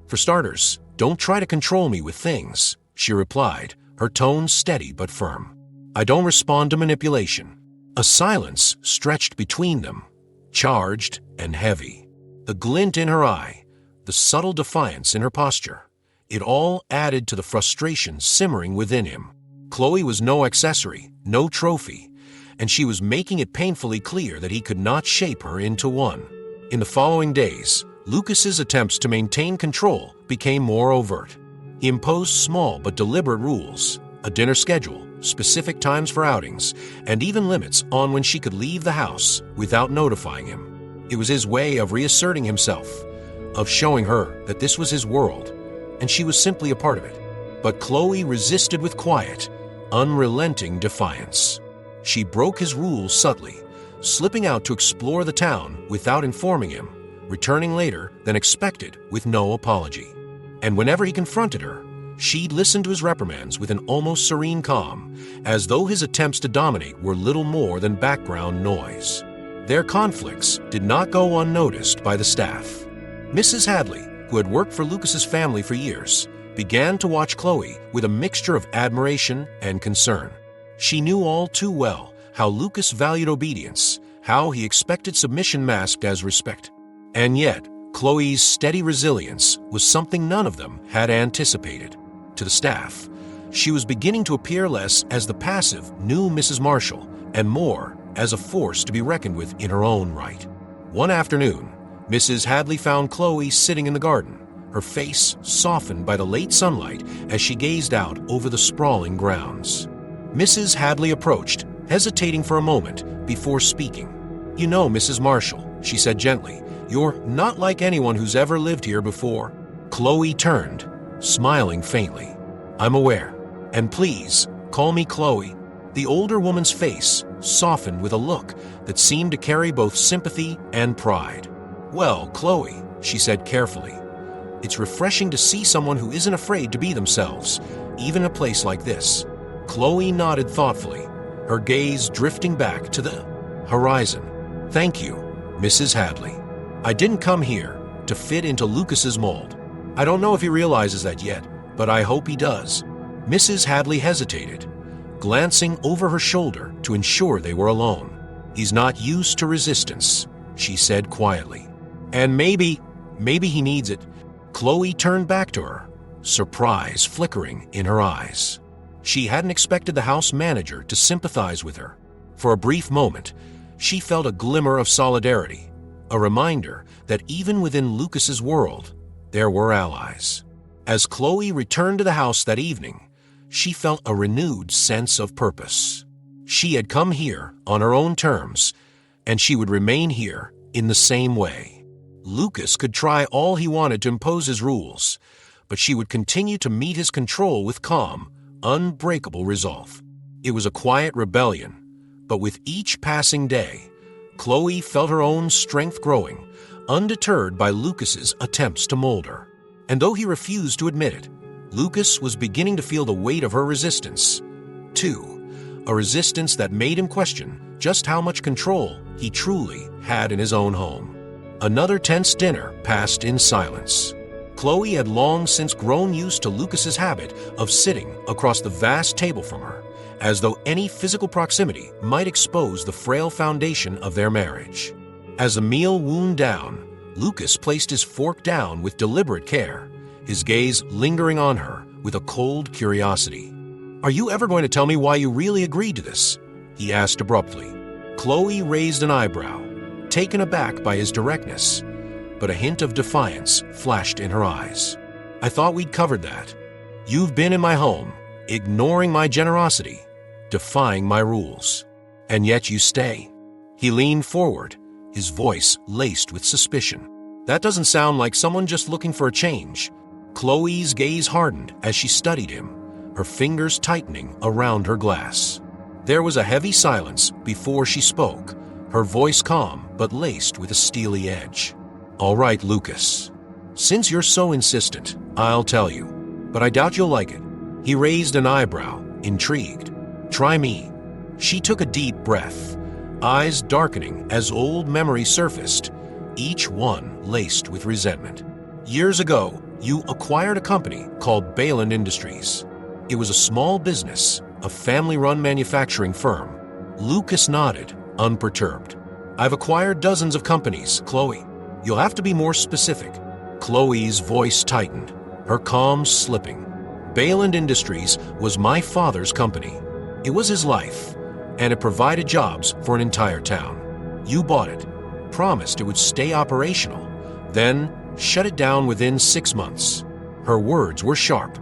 S1: "For starters, don't try to control me with things," she replied, her tone steady but firm. "I don't respond to manipulation." A silence stretched between them, charged and heavy. The glint in her eye, the subtle defiance in her posture, it all added to the frustration simmering within him. Chloe was no accessory, no trophy, and she was making it painfully clear that he could not shape her into one. In the following days, Lucas's attempts to maintain control became more overt. He imposed small but deliberate rules, a dinner schedule, specific times for outings, and even limits on when she could leave the house without notifying him. It was his way of reasserting himself, of showing her that this was his world, and she was simply a part of it. But Chloe resisted with quiet, unrelenting defiance. She broke his rules subtly, slipping out to explore the town without informing him, returning later than expected with no apology. And whenever he confronted her, she'd listen to his reprimands with an almost serene calm, as though his attempts to dominate were little more than background noise. Their conflicts did not go unnoticed by the staff. Mrs. Hadley, who had worked for Lucas's family for years, began to watch Chloe with a mixture of admiration and concern. She knew all too well how Lucas valued obedience, how he expected submission masked as respect. And yet, Chloe's steady resilience was something none of them had anticipated. To the staff, she was beginning to appear less as the passive new Mrs. Marshall and more as a force to be reckoned with in her own right. One afternoon, Mrs. Hadley found Chloe sitting in the garden, her face softened by the late sunlight as she gazed out over the sprawling grounds. Mrs. Hadley approached, hesitating for a moment before speaking. "You know, Mrs. Marshall," she said gently. "You're not like anyone who's ever lived here before." Chloe turned, smiling faintly. "I'm aware. And please, call me Chloe." The older woman's face softened with a look that seemed to carry both sympathy and pride. "Well, Chloe," she said carefully, "it's refreshing to see someone who isn't afraid to be themselves, even in a place like this." Chloe nodded thoughtfully, her gaze drifting back to the horizon. "Thank you, Mrs. Hadley. I didn't come here to fit into Lucas's mold. I don't know if he realizes that yet, but I hope he does." Mrs. Hadley hesitated, glancing over her shoulder to ensure they were alone. "He's not used to resistance," she said quietly. "And maybe he needs it." Chloe turned back to her, surprise flickering in her eyes. She hadn't expected the house manager to sympathize with her. For a brief moment, she felt a glimmer of solidarity, a reminder that even within Lucas's world, there were allies. As Chloe returned to the house that evening, she felt a renewed sense of purpose. She had come here on her own terms, and she would remain here in the same way. Lucas could try all he wanted to impose his rules, but she would continue to meet his control with calm, unbreakable resolve. It was a quiet rebellion, but with each passing day, Chloe felt her own strength growing, undeterred by Lucas's attempts to mold her. And though he refused to admit it, Lucas was beginning to feel the weight of her resistance, too, a resistance that made him question just how much control he truly had in his own home. Another tense dinner passed in silence. Chloe had long since grown used to Lucas's habit of sitting across the vast table from her, as though any physical proximity might expose the frail foundation of their marriage. As the meal wound down, Lucas placed his fork down with deliberate care, his gaze lingering on her with a cold curiosity. "Are you ever going to tell me why you really agreed to this?" he asked abruptly. Chloe raised an eyebrow, taken aback by his directness, but a hint of defiance flashed in her eyes. "I thought we'd covered that. You've been in my home, ignoring my generosity, defying my rules, and yet you stay." He leaned forward, his voice laced with suspicion. "That doesn't sound like someone just looking for a change." Chloe's gaze hardened as she studied him, her fingers tightening around her glass. There was a heavy silence before she spoke, her voice calm but laced with a steely edge. "All right, Lucas. Since you're so insistent, I'll tell you, but I doubt you'll like it." He raised an eyebrow, intrigued. "Try me." She took a deep breath, eyes darkening as old memories surfaced, each one laced with resentment. "Years ago, you acquired a company called Bayland Industries. It was a small business, a family-run manufacturing firm." Lucas nodded, unperturbed. "I've acquired dozens of companies, Chloe. You'll have to be more specific." Chloe's voice tightened, her calm slipping. "Bayland Industries was my father's company. It was his life, and it provided jobs for an entire town. You bought it, promised it would stay operational, then shut it down within 6 months." Her words were sharp,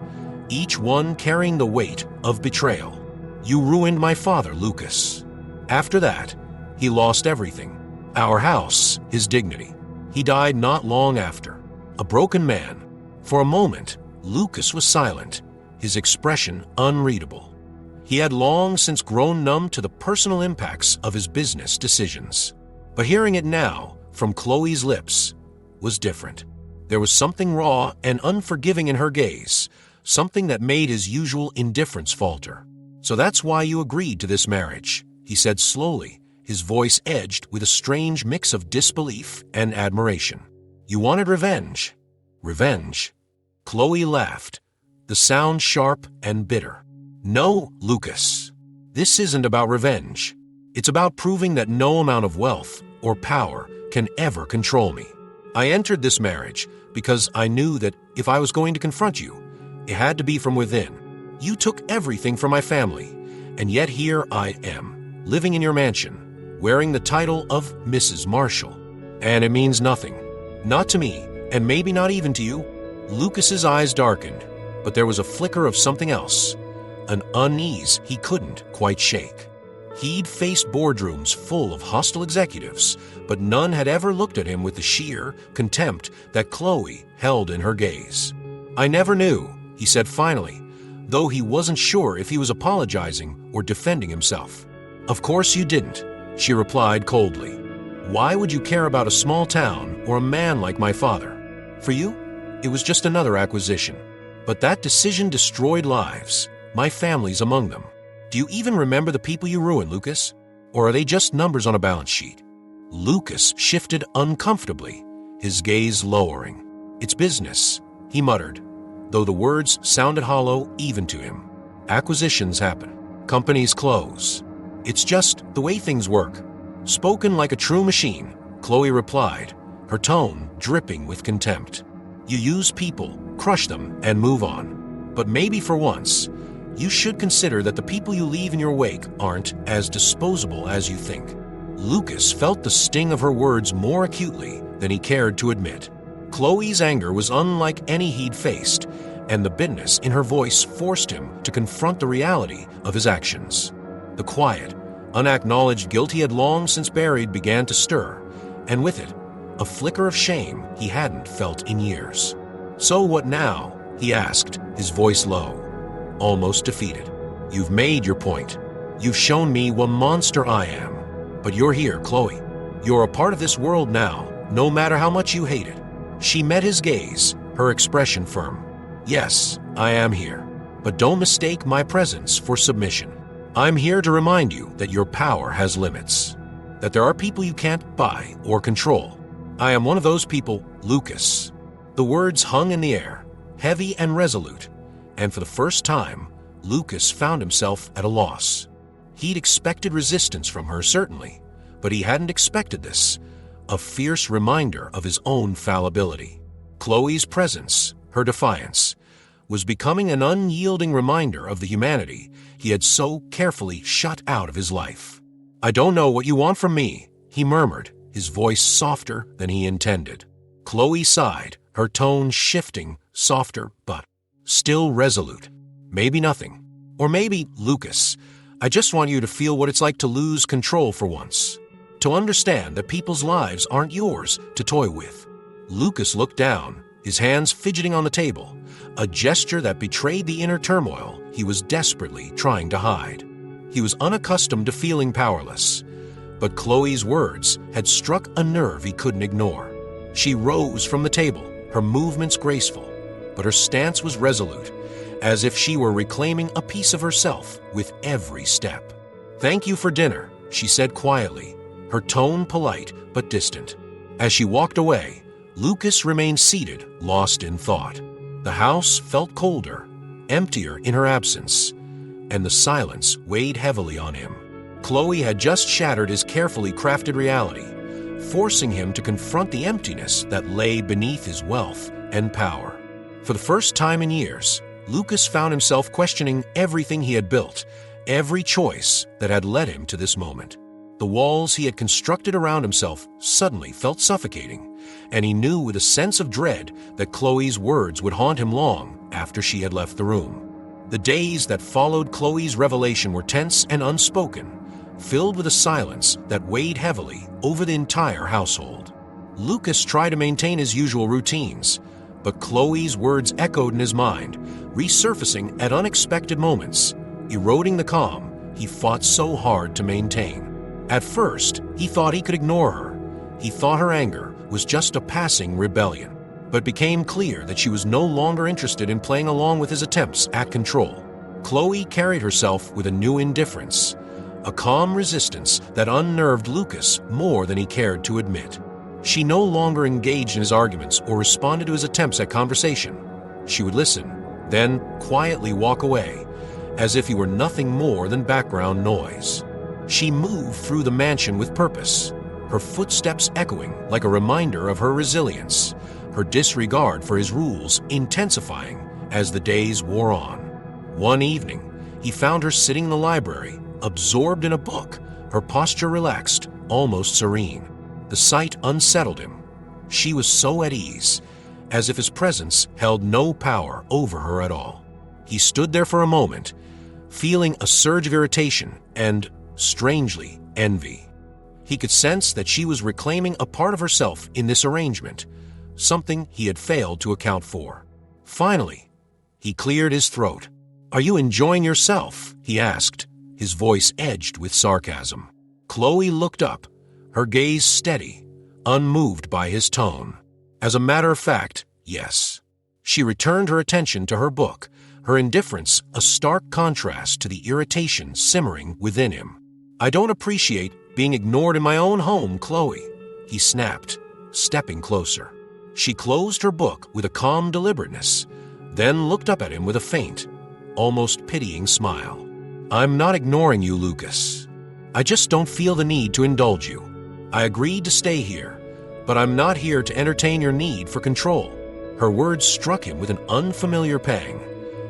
S1: each one carrying the weight of betrayal. "You ruined my father, Lucas. After that, he lost everything. Our house, his dignity. He died not long after, a broken man." For a moment, Lucas was silent, his expression unreadable. He had long since grown numb to the personal impacts of his business decisions. But hearing it now, from Chloe's lips, was different. There was something raw and unforgiving in her gaze, something that made his usual indifference falter. "So that's why you agreed to this marriage," he said slowly, his voice edged with a strange mix of disbelief and admiration. "You wanted revenge." "Revenge?" Chloe laughed, the sound sharp and bitter. "No, Lucas. This isn't about revenge. It's about proving that no amount of wealth or power can ever control me. I entered this marriage because I knew that if I was going to confront you, it had to be from within. You took everything from my family, and yet here I am, living in your mansion, wearing the title of Mrs. Marshall. And it means nothing. Not to me, and maybe not even to you." Lucas's eyes darkened, but there was a flicker of something else, an unease he couldn't quite shake. He'd faced boardrooms full of hostile executives, but none had ever looked at him with the sheer contempt that Chloe held in her gaze. "I never knew," he said finally, though he wasn't sure if he was apologizing or defending himself. "Of course you didn't," she replied coldly. "Why would you care about a small town or a man like my father? For you, it was just another acquisition. But that decision destroyed lives, my family's among them. Do you even remember the people you ruined, Lucas? Or are they just numbers on a balance sheet?" Lucas shifted uncomfortably, his gaze lowering. "It's business," he muttered, though the words sounded hollow even to him. "Acquisitions happen. Companies close. It's just the way things work." Spoken like a true machine, Chloe replied, her tone dripping with contempt. "You use people, crush them, and move on. But maybe for once, you should consider that the people you leave in your wake aren't as disposable as you think." Lucas felt the sting of her words more acutely than he cared to admit. Chloe's anger was unlike any he'd faced, and the bitterness in her voice forced him to confront the reality of his actions. The quiet, unacknowledged guilt he had long since buried began to stir, and with it, a flicker of shame he hadn't felt in years. "So what now?" he asked, his voice low, almost defeated. "You've made your point. You've shown me what monster I am. But you're here, Chloe. You're a part of this world now, no matter how much you hate it." She met his gaze, her expression firm. "Yes, I am here. But don't mistake my presence for submission. I'm here to remind you that your power has limits, that there are people you can't buy or control. I am one of those people, Lucas." The words hung in the air, heavy and resolute, and for the first time, Lucas found himself at a loss. He'd expected resistance from her, certainly, but he hadn't expected this, a fierce reminder of his own fallibility. Chloe's presence, her defiance, was becoming an unyielding reminder of the humanity he had so carefully shut out of his life. "I don't know what you want from me," he murmured, his voice softer than he intended. Chloe sighed, her tone shifting, softer but still resolute. "Maybe nothing. Or maybe, Lucas, I just want you to feel what it's like to lose control for once. To understand that people's lives aren't yours to toy with." Lucas looked down, his hands fidgeting on the table, a gesture that betrayed the inner turmoil he was desperately trying to hide. He was unaccustomed to feeling powerless, but Chloe's words had struck a nerve he couldn't ignore. She rose from the table, her movements graceful, but her stance was resolute, as if she were reclaiming a piece of herself with every step. "Thank you for dinner," she said quietly, her tone polite but distant. As she walked away, Lucas remained seated, lost in thought. The house felt colder, emptier in her absence, and the silence weighed heavily on him. Chloe had just shattered his carefully crafted reality, forcing him to confront the emptiness that lay beneath his wealth and power. For the first time in years, Lucas found himself questioning everything he had built, every choice that had led him to this moment. The walls he had constructed around himself suddenly felt suffocating, and he knew with a sense of dread that Chloe's words would haunt him long after she had left the room. The days that followed Chloe's revelation were tense and unspoken, filled with a silence that weighed heavily over the entire household. Lucas tried to maintain his usual routines, but Chloe's words echoed in his mind, resurfacing at unexpected moments, eroding the calm he fought so hard to maintain. At first, he thought he could ignore her. He thought her anger was just a passing rebellion, but became clear that she was no longer interested in playing along with his attempts at control. Chloe carried herself with a new indifference, a calm resistance that unnerved Lucas more than he cared to admit. She no longer engaged in his arguments or responded to his attempts at conversation. She would listen, then quietly walk away, as if he were nothing more than background noise. She moved through the mansion with purpose, her footsteps echoing like a reminder of her resilience, her disregard for his rules intensifying as the days wore on. One evening, he found her sitting in the library, absorbed in a book, her posture relaxed, almost serene. The sight unsettled him. She was so at ease, as if his presence held no power over her at all. He stood there for a moment, feeling a surge of irritation and strangely, envy. He could sense that she was reclaiming a part of herself in this arrangement, something he had failed to account for. Finally, he cleared his throat. "Are you enjoying yourself?" he asked, his voice edged with sarcasm. Chloe looked up, her gaze steady, unmoved by his tone. As a matter of fact, yes. She returned her attention to her book, her indifference a stark contrast to the irritation simmering within him. "I don't appreciate being ignored in my own home, Chloe," he snapped, stepping closer. She closed her book with a calm deliberateness, then looked up at him with a faint, almost pitying smile. "I'm not ignoring you, Lucas. I just don't feel the need to indulge you. I agreed to stay here, but I'm not here to entertain your need for control." Her words struck him with an unfamiliar pang,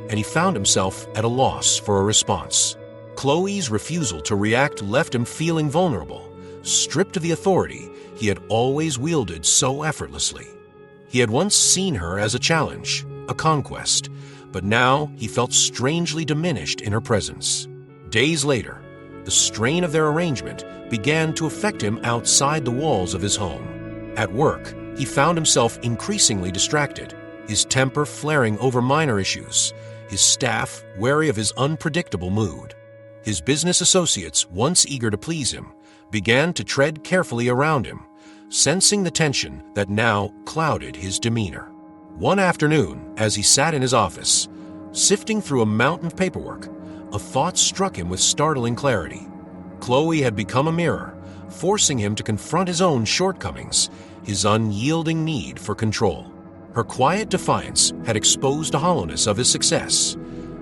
S1: and he found himself at a loss for a response. Chloe's refusal to react left him feeling vulnerable, stripped of the authority he had always wielded so effortlessly. He had once seen her as a challenge, a conquest, but now he felt strangely diminished in her presence. Days later, the strain of their arrangement began to affect him outside the walls of his home. At work, he found himself increasingly distracted, his temper flaring over minor issues, his staff wary of his unpredictable mood. His business associates, once eager to please him, began to tread carefully around him, sensing the tension that now clouded his demeanor. One afternoon, as he sat in his office, sifting through a mountain of paperwork, a thought struck him with startling clarity. Chloe had become a mirror, forcing him to confront his own shortcomings, his unyielding need for control. Her quiet defiance had exposed the hollowness of his success,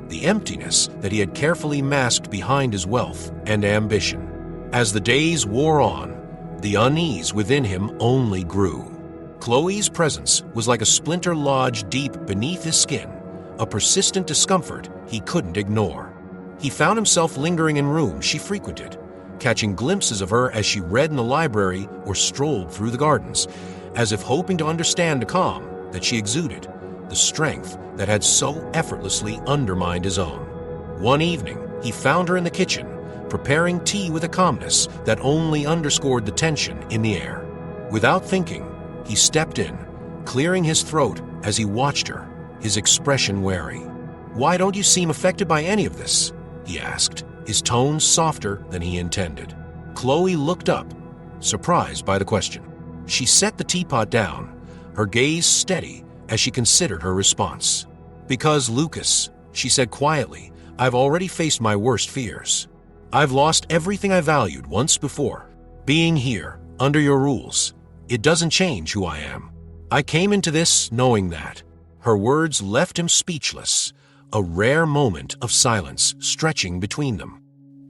S1: the emptiness that he had carefully masked behind his wealth and ambition. As the days wore on, the unease within him only grew. Chloe's presence was like a splinter lodged deep beneath his skin, a persistent discomfort he couldn't ignore. He found himself lingering in rooms she frequented, catching glimpses of her as she read in the library or strolled through the gardens, as if hoping to understand the calm that she exuded, the strength that had so effortlessly undermined his own. One evening, he found her in the kitchen, preparing tea with a calmness that only underscored the tension in the air. Without thinking, he stepped in, clearing his throat as he watched her, his expression wary. "Why don't you seem affected by any of this?" he asked, his tone softer than he intended. Chloe looked up, surprised by the question. She set the teapot down, her gaze steady as she considered her response. "Because, Lucas," she said quietly, "I've already faced my worst fears. I've lost everything I valued once before. Being here, under your rules, it doesn't change who I am. I came into this knowing that." Her words left him speechless, a rare moment of silence stretching between them.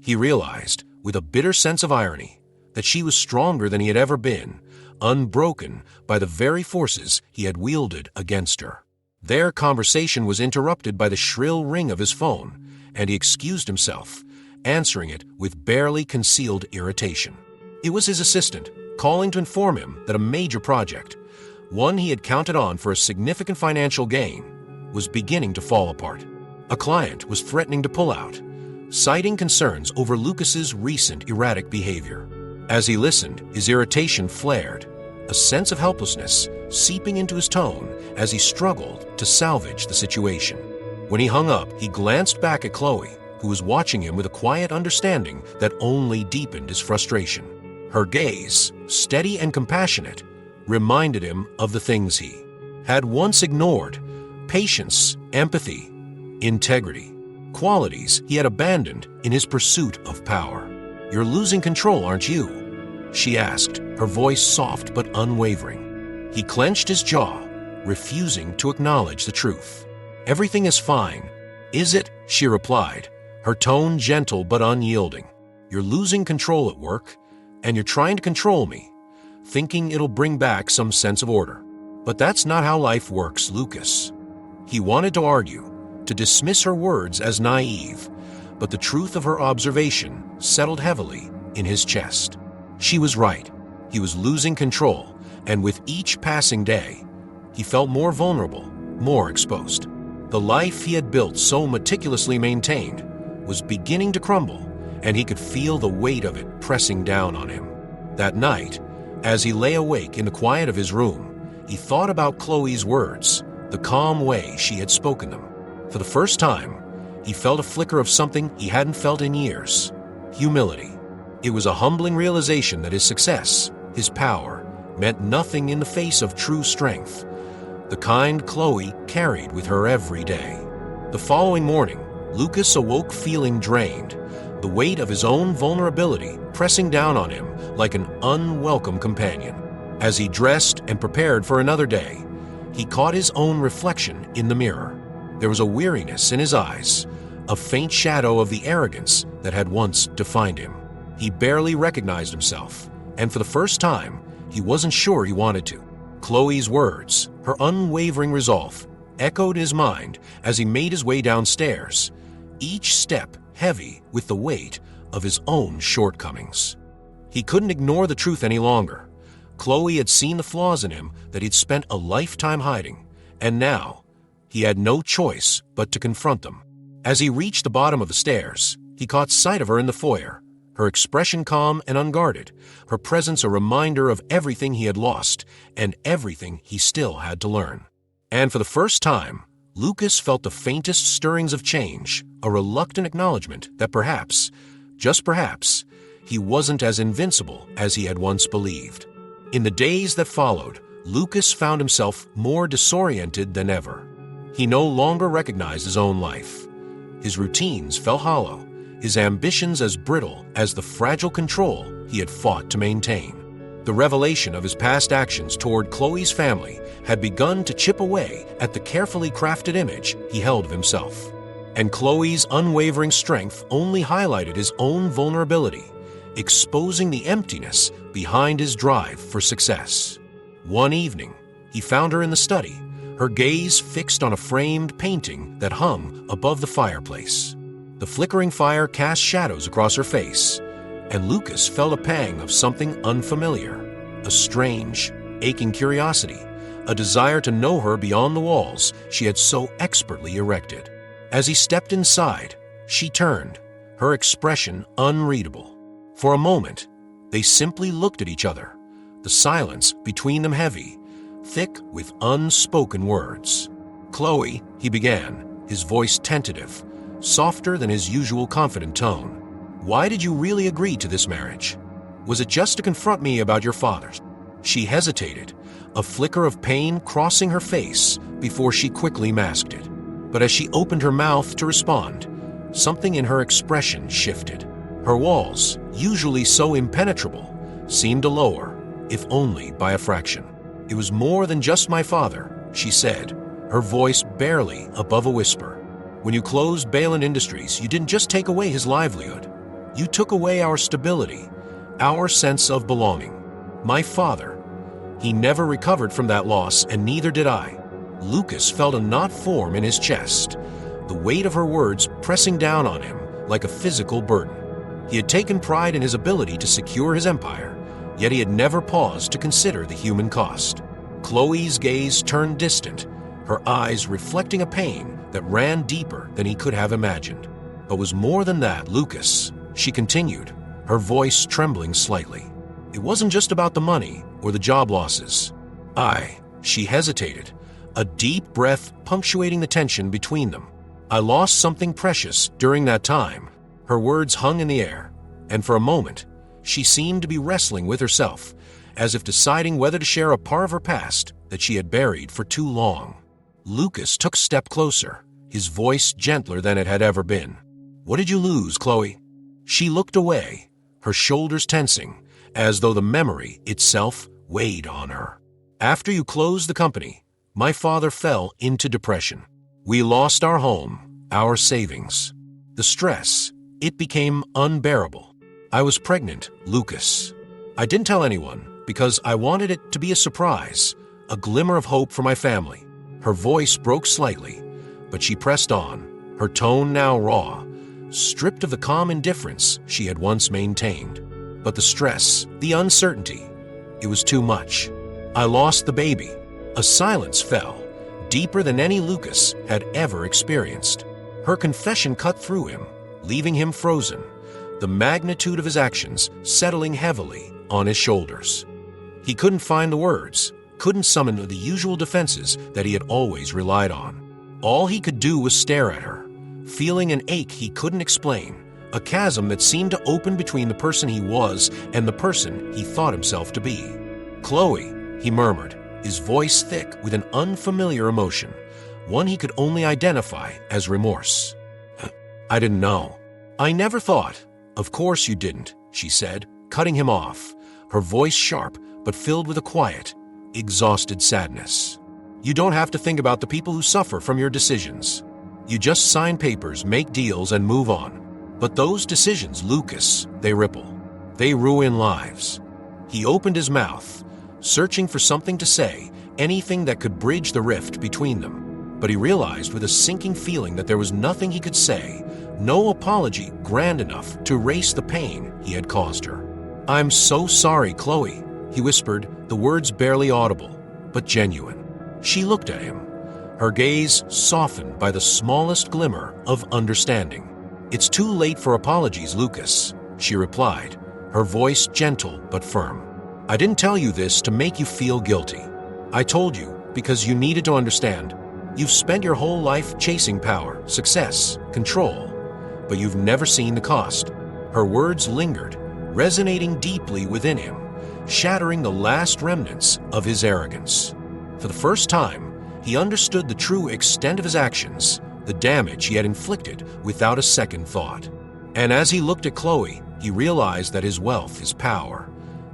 S1: He realized, with a bitter sense of irony, that she was stronger than he had ever been, unbroken by the very forces he had wielded against her. Their conversation was interrupted by the shrill ring of his phone, and he excused himself, answering it with barely concealed irritation. It was his assistant, calling to inform him that a major project, one he had counted on for a significant financial gain, was beginning to fall apart. A client was threatening to pull out, citing concerns over Lucas's recent erratic behavior. As he listened, his irritation flared, a sense of helplessness seeping into his tone as he struggled to salvage the situation. When he hung up, he glanced back at Chloe, who was watching him with a quiet understanding that only deepened his frustration. Her gaze, steady and compassionate, reminded him of the things he had once ignored: patience, empathy, integrity, qualities he had abandoned in his pursuit of power. "You're losing control, aren't you?" she asked, her voice soft but unwavering. He clenched his jaw, refusing to acknowledge the truth. "Everything is fine." "Is it?" she replied, her tone gentle but unyielding. "You're losing control at work, and you're trying to control me, thinking it'll bring back some sense of order. But that's not how life works, Lucas." He wanted to argue, to dismiss her words as naive, but the truth of her observation settled heavily in his chest. She was right. He was losing control, and with each passing day, he felt more vulnerable, more exposed. The life he had built so meticulously maintained was beginning to crumble, and he could feel the weight of it pressing down on him. That night, as he lay awake in the quiet of his room, he thought about Chloe's words, the calm way she had spoken them. For the first time, he felt a flicker of something he hadn't felt in years: humility. It was a humbling realization that his success, his power, meant nothing in the face of true strength, the kind Chloe carried with her every day. The following morning, Lucas awoke feeling drained, the weight of his own vulnerability pressing down on him like an unwelcome companion. As he dressed and prepared for another day, he caught his own reflection in the mirror. There was a weariness in his eyes, a faint shadow of the arrogance that had once defined him. He barely recognized himself, and for the first time, he wasn't sure he wanted to. Chloe's words, her unwavering resolve, echoed in his mind as he made his way downstairs, each step heavy with the weight of his own shortcomings. He couldn't ignore the truth any longer. Chloe had seen the flaws in him that he'd spent a lifetime hiding, and now he had no choice but to confront them. As he reached the bottom of the stairs, he caught sight of her in the foyer, her expression calm and unguarded, her presence a reminder of everything he had lost and everything he still had to learn. And for the first time, Lucas felt the faintest stirrings of change, a reluctant acknowledgement that perhaps, just perhaps, he wasn't as invincible as he had once believed. In the days that followed, Lucas found himself more disoriented than ever. He no longer recognized his own life. His routines felt hollow, his ambitions as brittle as the fragile control he had fought to maintain. The revelation of his past actions toward Chloe's family had begun to chip away at the carefully crafted image he held of himself. And Chloe's unwavering strength only highlighted his own vulnerability, exposing the emptiness behind his drive for success. One evening, he found her in the study, her gaze fixed on a framed painting that hung above the fireplace. The flickering fire cast shadows across her face, and Lucas felt a pang of something unfamiliar, a strange, aching curiosity, a desire to know her beyond the walls she had so expertly erected. As he stepped inside, she turned, her expression unreadable. For a moment, they simply looked at each other, the silence between them heavy, thick with unspoken words. "Chloe," he began, his voice tentative, softer than his usual confident tone. "Why did you really agree to this marriage? Was it just to confront me about your father?" She hesitated, a flicker of pain crossing her face before she quickly masked it. But as she opened her mouth to respond, something in her expression shifted. Her walls, usually so impenetrable, seemed to lower, if only by a fraction. "It was more than just my father," she said, her voice barely above a whisper. "When you closed Balin Industries, you didn't just take away his livelihood. You took away our stability, our sense of belonging. My father, he never recovered from that loss, and neither did I." Lucas felt a knot form in his chest, the weight of her words pressing down on him like a physical burden. He had taken pride in his ability to secure his empire, yet he had never paused to consider the human cost. Chloe's gaze turned distant, her eyes reflecting a pain that ran deeper than he could have imagined. "But was more than that, Lucas," she continued, her voice trembling slightly. "It wasn't just about the money or the job losses. She hesitated, a deep breath punctuating the tension between them. "I lost something precious during that time." Her words hung in the air, and for a moment, she seemed to be wrestling with herself, as if deciding whether to share a part of her past that she had buried for too long. Lucas took a step closer, his voice gentler than it had ever been. "What did you lose, Chloe?" She looked away, her shoulders tensing, as though the memory itself weighed on her. "After you closed the company, my father fell into depression. We lost our home, our savings. The stress, it became unbearable. I was pregnant, Lucas. I didn't tell anyone because I wanted it to be a surprise, a glimmer of hope for my family." Her voice broke slightly, but she pressed on, her tone now raw, stripped of the calm indifference she had once maintained. "But the stress, the uncertainty, it was too much. I lost the baby." A silence fell, deeper than any Lucas had ever experienced. Her confession cut through him, leaving him frozen, the magnitude of his actions settling heavily on his shoulders. He couldn't find the words, couldn't summon the usual defenses that he had always relied on. All he could do was stare at her, feeling an ache he couldn't explain, a chasm that seemed to open between the person he was and the person he thought himself to be. "Chloe," he murmured, his voice thick with an unfamiliar emotion, one he could only identify as remorse. "I didn't know. I never thought." "Of course you didn't," she said, cutting him off, her voice sharp but filled with a quiet, exhausted sadness. "You don't have to think about the people who suffer from your decisions. You just sign papers, make deals, and move on. But those decisions, Lucas, they ripple. They ruin lives." He opened his mouth, searching for something to say, anything that could bridge the rift between them. But he realized with a sinking feeling that there was nothing he could say, no apology grand enough to erase the pain he had caused her. "I'm so sorry, Chloe," he whispered, the words barely audible, but genuine. She looked at him, her gaze softened by the smallest glimmer of understanding. "It's too late for apologies, Lucas," she replied, her voice gentle but firm. "I didn't tell you this to make you feel guilty. I told you because you needed to understand. You've spent your whole life chasing power, success, control, but you've never seen the cost." Her words lingered, resonating deeply within him, shattering the last remnants of his arrogance. For the first time, he understood the true extent of his actions, the damage he had inflicted without a second thought. And as he looked at Chloe, he realized that his wealth, his power,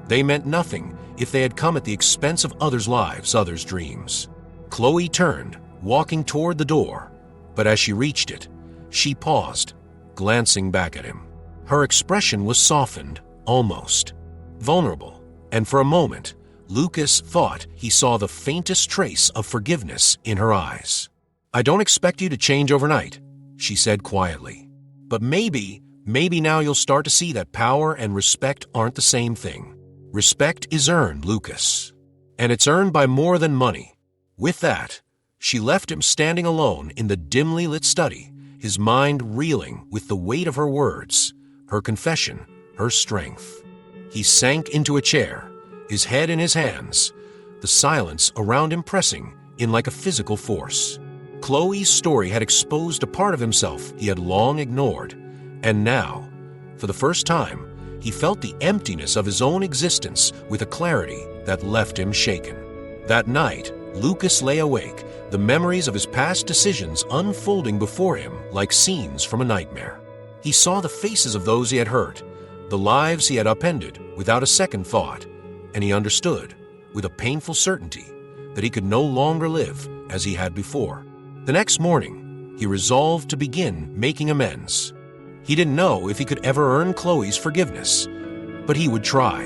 S1: they meant nothing if they had come at the expense of others' lives, others' dreams. Chloe turned, walking toward the door, but as she reached it, she paused, glancing back at him. Her expression was softened, almost vulnerable, and for a moment, Lucas thought he saw the faintest trace of forgiveness in her eyes. "I don't expect you to change overnight," she said quietly. "But maybe now you'll start to see that power and respect aren't the same thing. Respect is earned, Lucas, and it's earned by more than money." With that, she left him standing alone in the dimly lit study, his mind reeling with the weight of her words, her confession, her strength. He sank into a chair, his head in his hands, the silence around him pressing in like a physical force. Chloe's story had exposed a part of himself he had long ignored, and now, for the first time, he felt the emptiness of his own existence with a clarity that left him shaken. That night, Lucas lay awake, the memories of his past decisions unfolding before him like scenes from a nightmare. He saw the faces of those he had hurt, the lives he had upended without a second thought, and he understood, with a painful certainty, that he could no longer live as he had before. The next morning, he resolved to begin making amends. He didn't know if he could ever earn Chloe's forgiveness, but he would try.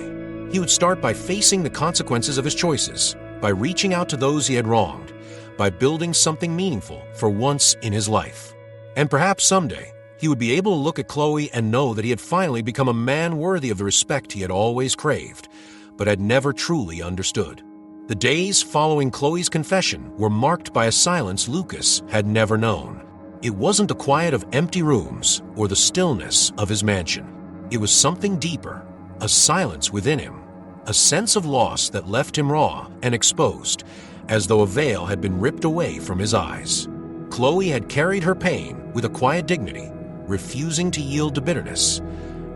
S1: He would start by facing the consequences of his choices, by reaching out to those he had wronged, by building something meaningful for once in his life. And perhaps someday, he would be able to look at Chloe and know that he had finally become a man worthy of the respect he had always craved, but had never truly understood. The days following Chloe's confession were marked by a silence Lucas had never known. It wasn't the quiet of empty rooms or the stillness of his mansion. It was something deeper, a silence within him, a sense of loss that left him raw and exposed, as though a veil had been ripped away from his eyes. Chloe had carried her pain with a quiet dignity, refusing to yield to bitterness,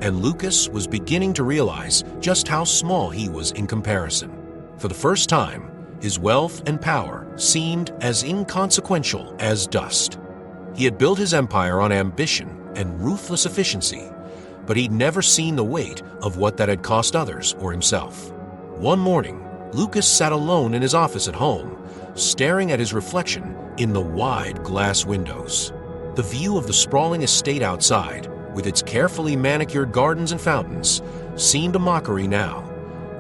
S1: and Lucas was beginning to realize just how small he was in comparison. For the first time, his wealth and power seemed as inconsequential as dust. He had built his empire on ambition and ruthless efficiency, but he'd never seen the weight of what that had cost others or himself. One morning, Lucas sat alone in his office at home, staring at his reflection in the wide glass windows. The view of the sprawling estate outside, with its carefully manicured gardens and fountains, seemed a mockery now,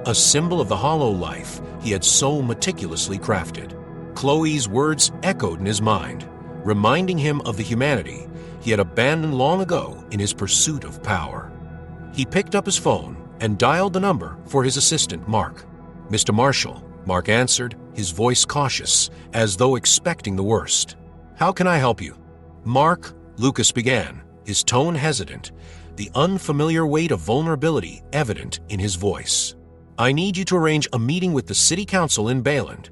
S1: a symbol of the hollow life he had so meticulously crafted. Chloe's words echoed in his mind, reminding him of the humanity he had abandoned long ago in his pursuit of power. He picked up his phone and dialed the number for his assistant, Mark. "Mr. Marshall," Mark answered, his voice cautious, as though expecting the worst. "How can I help you?" "Mark," Lucas began, his tone hesitant, the unfamiliar weight of vulnerability evident in his voice. "I need you to arrange a meeting with the city council in Bayland,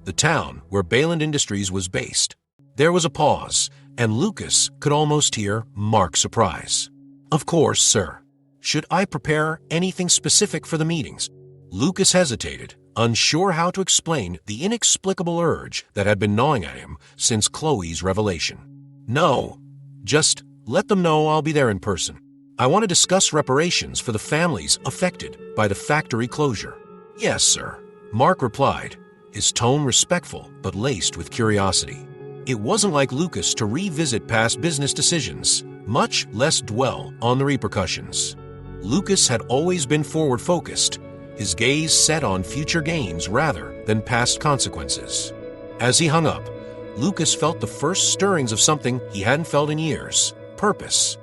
S1: the town where Bayland Industries was based." There was a pause, and Lucas could almost hear Mark's surprise. "Of course, sir. Should I prepare anything specific for the meetings?" Lucas hesitated, unsure how to explain the inexplicable urge that had been gnawing at him since Chloe's revelation. "No, just let them know I'll be there in person. I want to discuss reparations for the families affected by the factory closure." "Yes, sir," Mark replied, his tone respectful but laced with curiosity. It wasn't like Lucas to revisit past business decisions, much less dwell on the repercussions. Lucas had always been forward-focused, his gaze set on future gains rather than past consequences. As he hung up, Lucas felt the first stirrings of something he hadn't felt in years: purpose,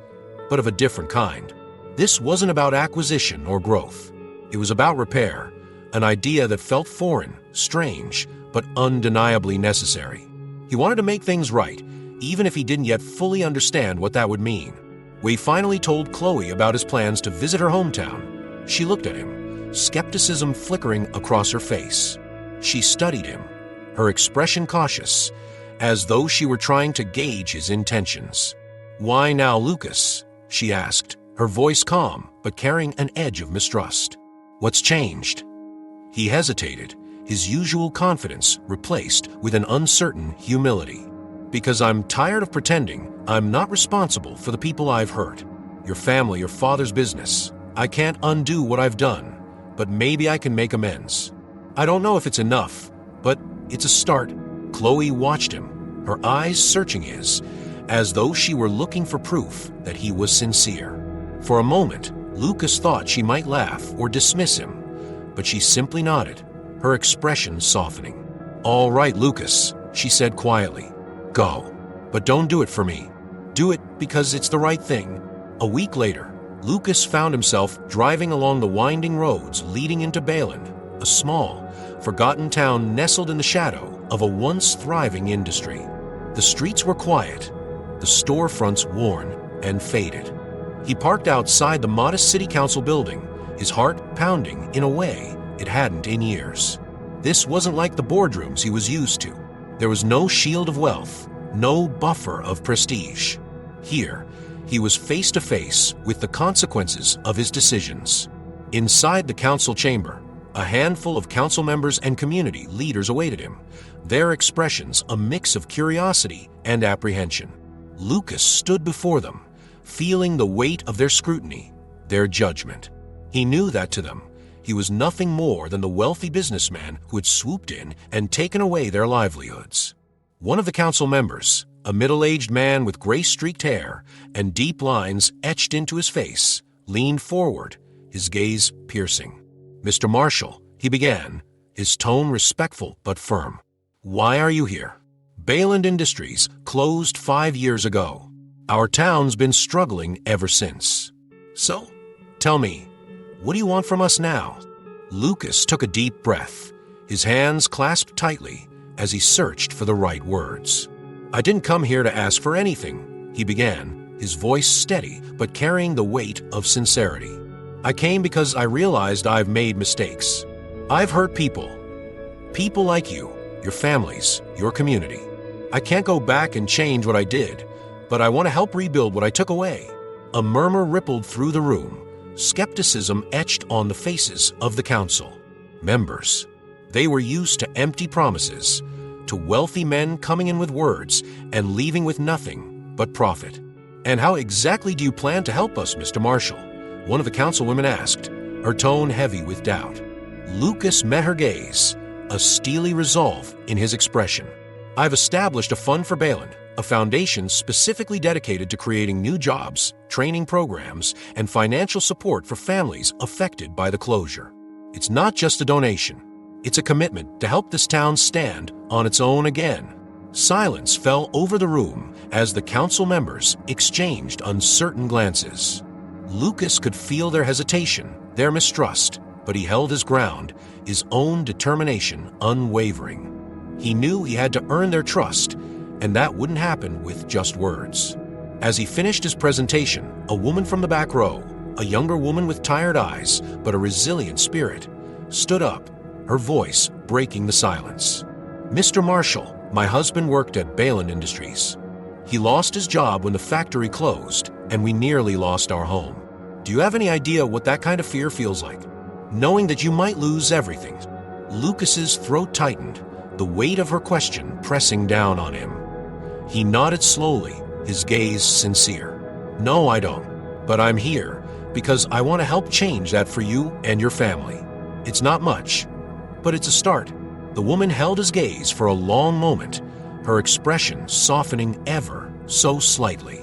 S1: but of a different kind. This wasn't about acquisition or growth. It was about repair, an idea that felt foreign, strange, but undeniably necessary. He wanted to make things right, even if he didn't yet fully understand what that would mean. When he finally told Chloe about his plans to visit her hometown, she looked at him, skepticism flickering across her face. She studied him, her expression cautious, as though she were trying to gauge his intentions. "Why now, Lucas?" she asked, her voice calm but carrying an edge of mistrust. "What's changed?" He hesitated, his usual confidence replaced with an uncertain humility. "Because I'm tired of pretending I'm not responsible for the people I've hurt. Your family, your father's business. I can't undo what I've done, but maybe I can make amends. I don't know if it's enough, but it's a start." Chloe watched him, her eyes searching his, as though she were looking for proof that he was sincere. For a moment, Lucas thought she might laugh or dismiss him, but she simply nodded, her expression softening. "All right, Lucas," she said quietly. "Go. But don't do it for me. Do it because it's the right thing." A week later, Lucas found himself driving along the winding roads leading into Bayland, a small, forgotten town nestled in the shadow of a once thriving industry. The streets were quiet, the storefronts worn and faded. He parked outside the modest city council building, his heart pounding in a way it hadn't in years. This wasn't like the boardrooms he was used to. There was no shield of wealth, no buffer of prestige. Here, he was face to face with the consequences of his decisions. Inside the council chamber, a handful of council members and community leaders awaited him, their expressions a mix of curiosity and apprehension. Lucas stood before them, feeling the weight of their scrutiny, their judgment. He knew that to them, he was nothing more than the wealthy businessman who had swooped in and taken away their livelihoods. One of the council members, a middle-aged man with gray-streaked hair and deep lines etched into his face, leaned forward, his gaze piercing. "Mr. Marshall," he began, his tone respectful but firm. "Why are you here? Bayland Industries closed 5 years ago. Our town's been struggling ever since. So, tell me, what do you want from us now?" Lucas took a deep breath, his hands clasped tightly as he searched for the right words. "I didn't come here to ask for anything," he began, his voice steady but carrying the weight of sincerity. "I came because I realized I've made mistakes. I've hurt people. People like you, your families, your community. I can't go back and change what I did, but I want to help rebuild what I took away." A murmur rippled through the room, skepticism etched on the faces of the council members. They were used to empty promises, to wealthy men coming in with words and leaving with nothing but profit. "And how exactly do you plan to help us, Mr. Marshall?" one of the councilwomen asked, her tone heavy with doubt. Lucas met her gaze, a steely resolve in his expression. "I've established a fund for Bayland, a foundation specifically dedicated to creating new jobs, training programs, and financial support for families affected by the closure. It's not just a donation. It's a commitment to help this town stand on its own again." Silence fell over the room as the council members exchanged uncertain glances. Lucas could feel their hesitation, their mistrust, but he held his ground, his own determination unwavering. He knew he had to earn their trust, and that wouldn't happen with just words. As he finished his presentation, a woman from the back row, a younger woman with tired eyes but a resilient spirit, stood up, her voice breaking the silence. "Mr. Marshall, my husband worked at Balin Industries. He lost his job when the factory closed, and we nearly lost our home. Do you have any idea what that kind of fear feels like? Knowing that you might lose everything." Lucas's throat tightened, the weight of her question pressing down on him. He nodded slowly, his gaze sincere. "No, I don't. But I'm here because I want to help change that for you and your family. It's not much, but it's a start." The woman held his gaze for a long moment, her expression softening ever so slightly.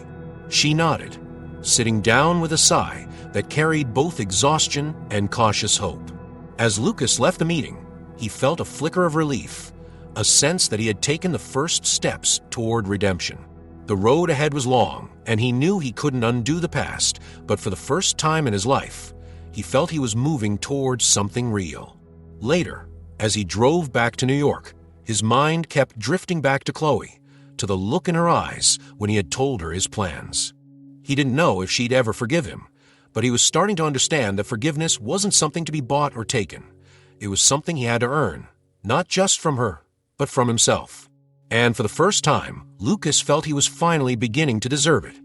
S1: She nodded, sitting down with a sigh that carried both exhaustion and cautious hope. As Lucas left the meeting, he felt a flicker of relief, a sense that he had taken the first steps toward redemption. The road ahead was long, and he knew he couldn't undo the past, but for the first time in his life, he felt he was moving towards something real. Later, as he drove back to New York, his mind kept drifting back to Chloe, to the look in her eyes when he had told her his plans. He didn't know if she'd ever forgive him, but he was starting to understand that forgiveness wasn't something to be bought or taken. It was something he had to earn, not just from her, but from himself. And for the first time, Lucas felt he was finally beginning to deserve it.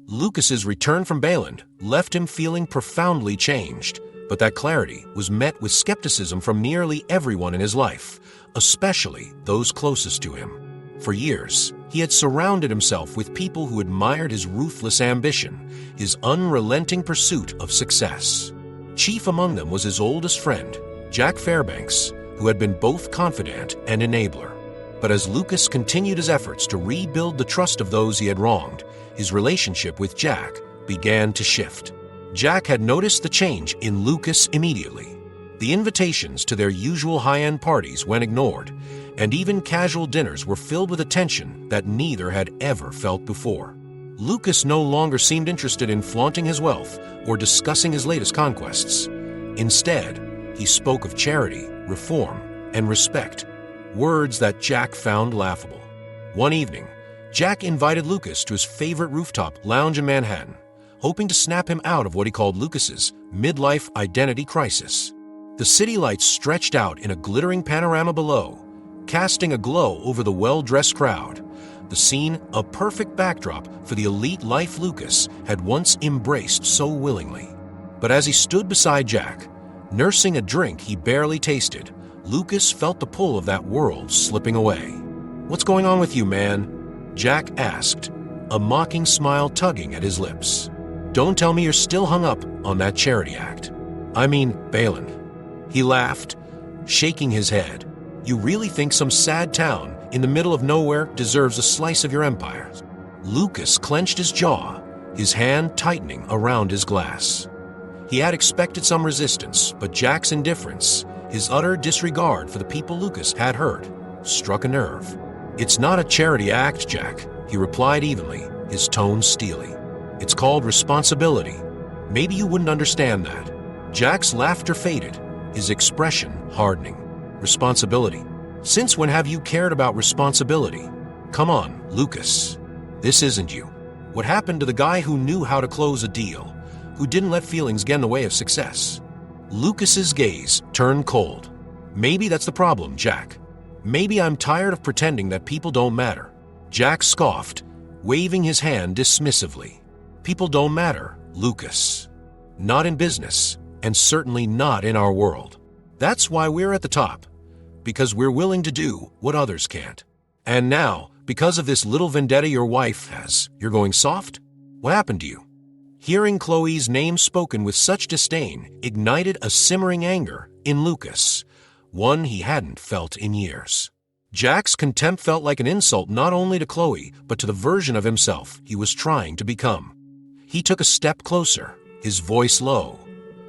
S1: Lucas's return from Balin left him feeling profoundly changed, but that clarity was met with skepticism from nearly everyone in his life, especially those closest to him. For years, he had surrounded himself with people who admired his ruthless ambition, his unrelenting pursuit of success. Chief among them was his oldest friend, Jack Fairbanks, who had been both confidant and enabler. But as Lucas continued his efforts to rebuild the trust of those he had wronged, his relationship with Jack began to shift. Jack had noticed the change in Lucas immediately. The invitations to their usual high-end parties went ignored, and even casual dinners were filled with attention that neither had ever felt before. Lucas no longer seemed interested in flaunting his wealth or discussing his latest conquests. Instead, he spoke of charity, reform, and respect, words that Jack found laughable. One evening, Jack invited Lucas to his favorite rooftop lounge in Manhattan, hoping to snap him out of what he called Lucas's midlife identity crisis. The city lights stretched out in a glittering panorama below, casting a glow over the well-dressed crowd, the scene a perfect backdrop for the elite life Lucas had once embraced so willingly. But as he stood beside Jack, nursing a drink he barely tasted, Lucas felt the pull of that world slipping away. "What's going on with you, man?" Jack asked, a mocking smile tugging at his lips. "Don't tell me you're still hung up on that charity act. I mean, Balin." He laughed, shaking his head. "You really think some sad town in the middle of nowhere deserves a slice of your empire?" Lucas clenched his jaw, his hand tightening around his glass. He had expected some resistance, but Jack's indifference, his utter disregard for the people Lucas had hurt, struck a nerve. "It's not a charity act, Jack," he replied evenly, his tone steely. "It's called responsibility. Maybe you wouldn't understand that." Jack's laughter faded, his expression hardening. "Responsibility? Since when have you cared about responsibility? Come on, Lucas. This isn't you. What happened to the guy who knew how to close a deal, who didn't let feelings get in the way of success?" Lucas's gaze turned cold. "Maybe that's the problem, Jack. Maybe I'm tired of pretending that people don't matter." Jack scoffed, waving his hand dismissively. "People don't matter, Lucas. Not in business, and certainly not in our world. That's why we're at the top, because we're willing to do what others can't. And now, because of this little vendetta your wife has, you're going soft? What happened to you?" Hearing Chloe's name spoken with such disdain ignited a simmering anger in Lucas, one he hadn't felt in years. Jack's contempt felt like an insult not only to Chloe, but to the version of himself he was trying to become. He took a step closer, his voice low,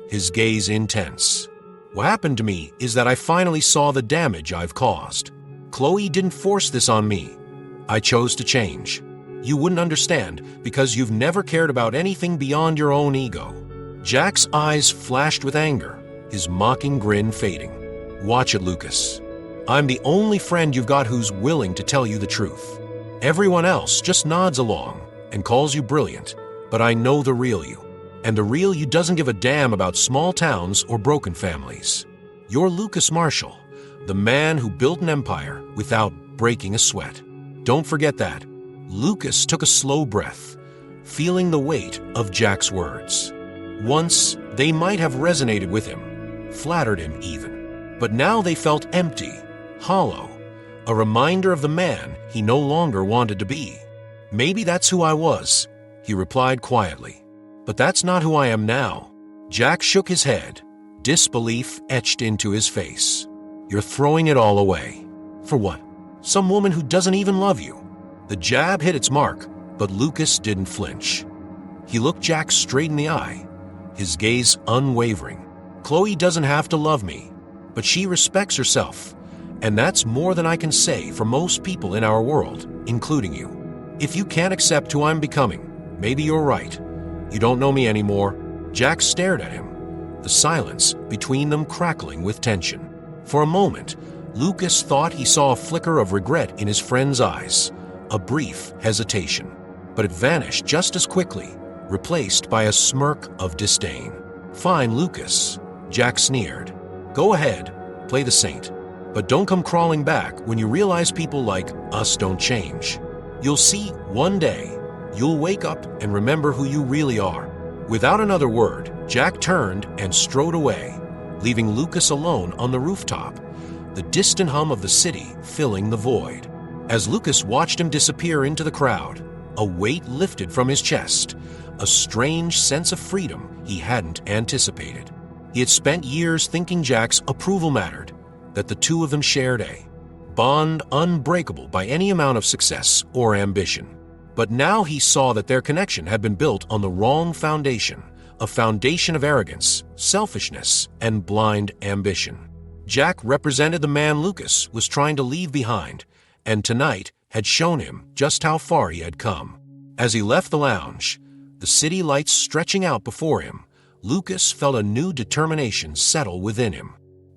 S1: his gaze intense. "What happened to me is that I finally saw the damage I've caused. Chloe didn't force this on me. I chose to change. You wouldn't understand because you've never cared about anything beyond your own ego." Jack's eyes flashed with anger, his mocking grin fading. "Watch it, Lucas. I'm the only friend you've got who's willing to tell you the truth. Everyone else just nods along, and calls you brilliant, but I know the real you. And the real you doesn't give a damn about small towns or broken families. You're Lucas Marshall, the man who built an empire without breaking a sweat. Don't forget that. Lucas took a slow breath, feeling the weight of Jack's words. Once, they might have resonated with him, flattered him even. But now they felt empty, hollow, a reminder of the man he no longer wanted to be. Maybe that's who I was, he replied quietly. But that's not who I am now. Jack shook his head, disbelief etched into his face. You're throwing it all away. For what? Some woman who doesn't even love you. The jab hit its mark, but Lucas didn't flinch. He looked Jack straight in the eye, his gaze unwavering. Chloe doesn't have to love me, but she respects herself, and that's more than I can say for most people in our world, including you. If you can't accept who I'm becoming, maybe you're right. You don't know me anymore. Jack stared at him, the silence between them crackling with tension. For a moment, Lucas thought he saw a flicker of regret in his friend's eyes, a brief hesitation. But it vanished just as quickly, replaced by a smirk of disdain. Fine, Lucas, Jack sneered. Go ahead, play the saint. But don't come crawling back when you realize people like us don't change. You'll see one day, you'll wake up and remember who you really are. Without another word, Jack turned and strode away, leaving Lucas alone on the rooftop, the distant hum of the city filling the void. As Lucas watched him disappear into the crowd, a weight lifted from his chest, a strange sense of freedom he hadn't anticipated. He had spent years thinking Jack's approval mattered, that the two of them shared a bond unbreakable by any amount of success or ambition. But now he saw that their connection had been built on the wrong foundation, a foundation of arrogance, selfishness, and blind ambition. Jack represented the man Lucas was trying to leave behind, and tonight had shown him just how far he had come. As he left the lounge, the city lights stretching out before him, Lucas felt a new determination settle within him.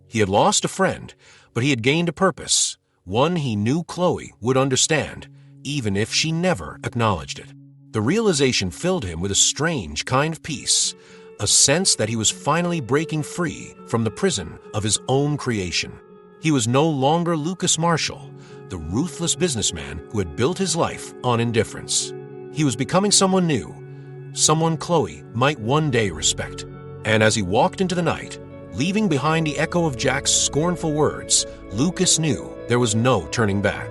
S1: He had lost a friend, but he had gained a purpose, one he knew Chloe would understand, even if she never acknowledged it. The realization filled him with a strange kind of peace, a sense that he was finally breaking free from the prison of his own creation. He was no longer Lucas Marshall, the ruthless businessman who had built his life on indifference. He was becoming someone new, someone Chloe might one day respect. And as he walked into the night, leaving behind the echo of Jack's scornful words, Lucas knew there was no turning back.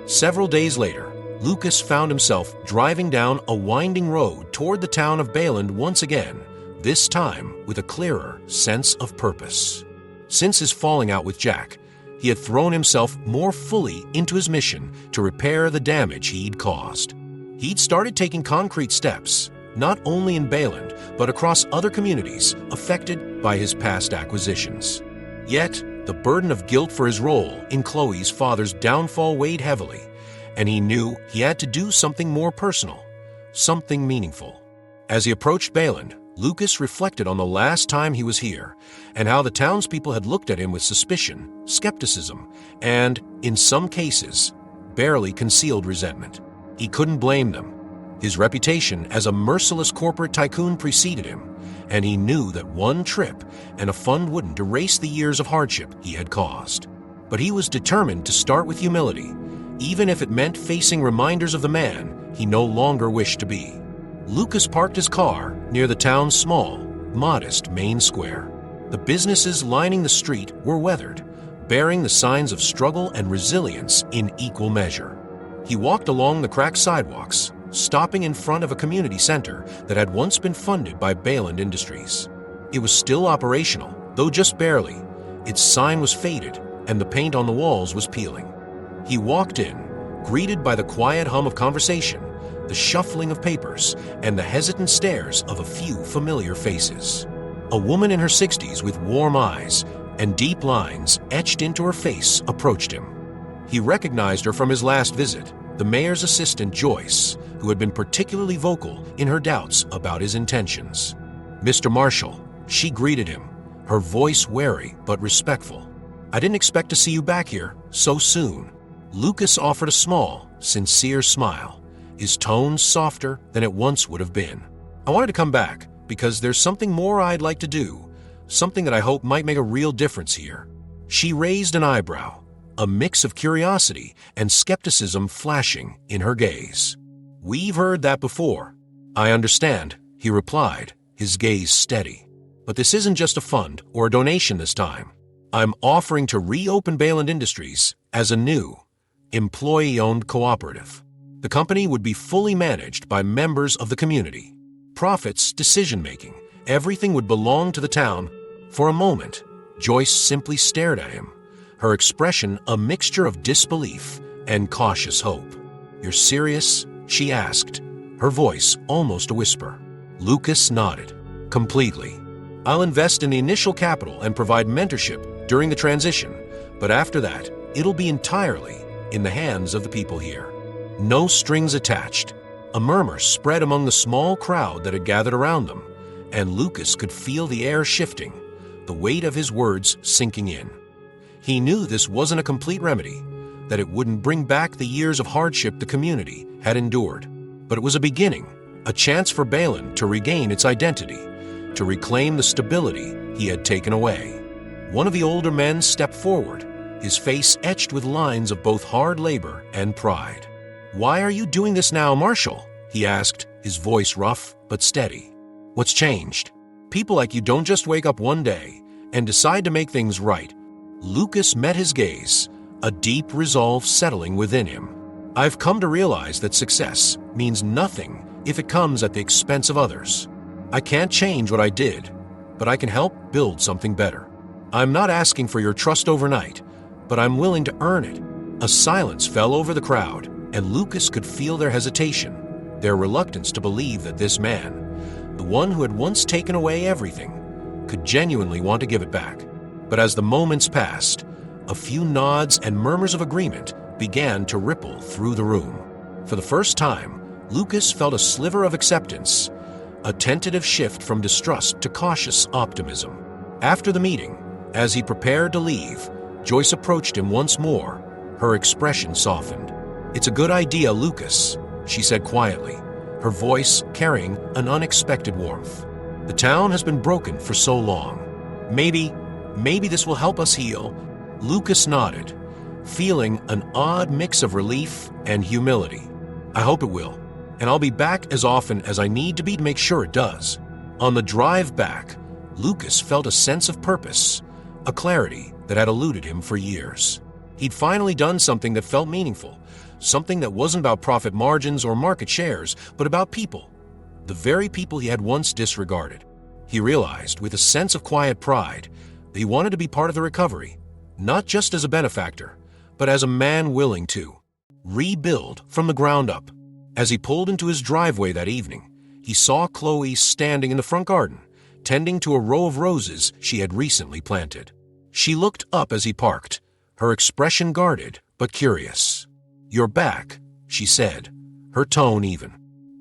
S1: Several days later, Lucas found himself driving down a winding road toward the town of Bayland once again, this time with a clearer sense of purpose. Since his falling out with Jack, he had thrown himself more fully into his mission to repair the damage he'd caused. He'd started taking concrete steps, not only in Bayland, but across other communities affected by his past acquisitions. Yet, the burden of guilt for his role in Chloe's father's downfall weighed heavily, and he knew he had to do something more personal, something meaningful. As he approached Bayland, Lucas reflected on the last time he was here and how the townspeople had looked at him with suspicion, skepticism, and, in some cases, barely concealed resentment. He couldn't blame them. His reputation as a merciless corporate tycoon preceded him, and he knew that one trip and a fund wouldn't erase the years of hardship he had caused. But he was determined to start with humility, even if it meant facing reminders of the man he no longer wished to be. Lucas parked his car near the town's small, modest main square. The businesses lining the street were weathered, bearing the signs of struggle and resilience in equal measure. He walked along the cracked sidewalks, stopping in front of a community center that had once been funded by Bayland Industries. It was still operational, though just barely. Its sign was faded, and the paint on the walls was peeling. He walked in, greeted by the quiet hum of conversation, the shuffling of papers, and the hesitant stares of a few familiar faces. A woman in her 60s with warm eyes and deep lines etched into her face approached him. He recognized her from his last visit, the mayor's assistant Joyce, who had been particularly vocal in her doubts about his intentions. Mr. Marshall, she greeted him, her voice wary but respectful. I didn't expect to see you back here so soon. Lucas offered a small, sincere smile, his tone softer than it once would have been. "I wanted to come back because there's something more I'd like to do, something that I hope might make a real difference here." She raised an eyebrow, a mix of curiosity and skepticism flashing in her gaze. "We've heard that before." "I understand," he replied, his gaze steady. "But this isn't just a fund or a donation this time. I'm offering to reopen Bayland Industries as a new, employee-owned cooperative. The company would be fully managed by members of the community. Profits, decision-making, everything would belong to the town." For a moment, Joyce simply stared at him, her expression a mixture of disbelief and cautious hope. "You're serious?" she asked, her voice almost a whisper. Lucas nodded. "Completely. I'll invest in the initial capital and provide mentorship during the transition, but after that, it'll be entirely in the hands of the people here. No strings attached." A murmur spread among the small crowd that had gathered around them, and Lucas could feel the air shifting, the weight of his words sinking in. He knew this wasn't a complete remedy, that it wouldn't bring back the years of hardship the community had endured, but it was a beginning, a chance for Bayland to regain its identity, to reclaim the stability he had taken away. One of the older men stepped forward, his face etched with lines of both hard labor and pride. "Why are you doing this now, Marshall?" he asked, his voice rough but steady. "What's changed? People like you don't just wake up one day and decide to make things right." Lucas met his gaze, a deep resolve settling within him. "I've come to realize that success means nothing if it comes at the expense of others. I can't change what I did, but I can help build something better. I'm not asking for your trust overnight, but I'm willing to earn it." A silence fell over the crowd, and Lucas could feel their hesitation, their reluctance to believe that this man, the one who had once taken away everything, could genuinely want to give it back. But as the moments passed, a few nods and murmurs of agreement began to ripple through the room. For the first time, Lucas felt a sliver of acceptance, a tentative shift from distrust to cautious optimism. After the meeting, as he prepared to leave, Joyce approached him once more, her expression softened. "It's a good idea, Lucas," she said quietly, her voice carrying an unexpected warmth. "The town has been broken for so long. Maybe this will help us heal." Lucas nodded, feeling an odd mix of relief and humility. "I hope it will, and I'll be back as often as I need to be to make sure it does." On the drive back, Lucas felt a sense of purpose, a clarity that had eluded him for years. He'd finally done something that felt meaningful, something that wasn't about profit margins or market shares, but about people, the very people he had once disregarded. He realized, with a sense of quiet pride, that he wanted to be part of the recovery, not just as a benefactor, but as a man willing to rebuild from the ground up. As he pulled into his driveway that evening, he saw Chloe standing in the front garden, tending to a row of roses she had recently planted. She looked up as he parked, her expression guarded but curious. "You're back," she said, her tone even.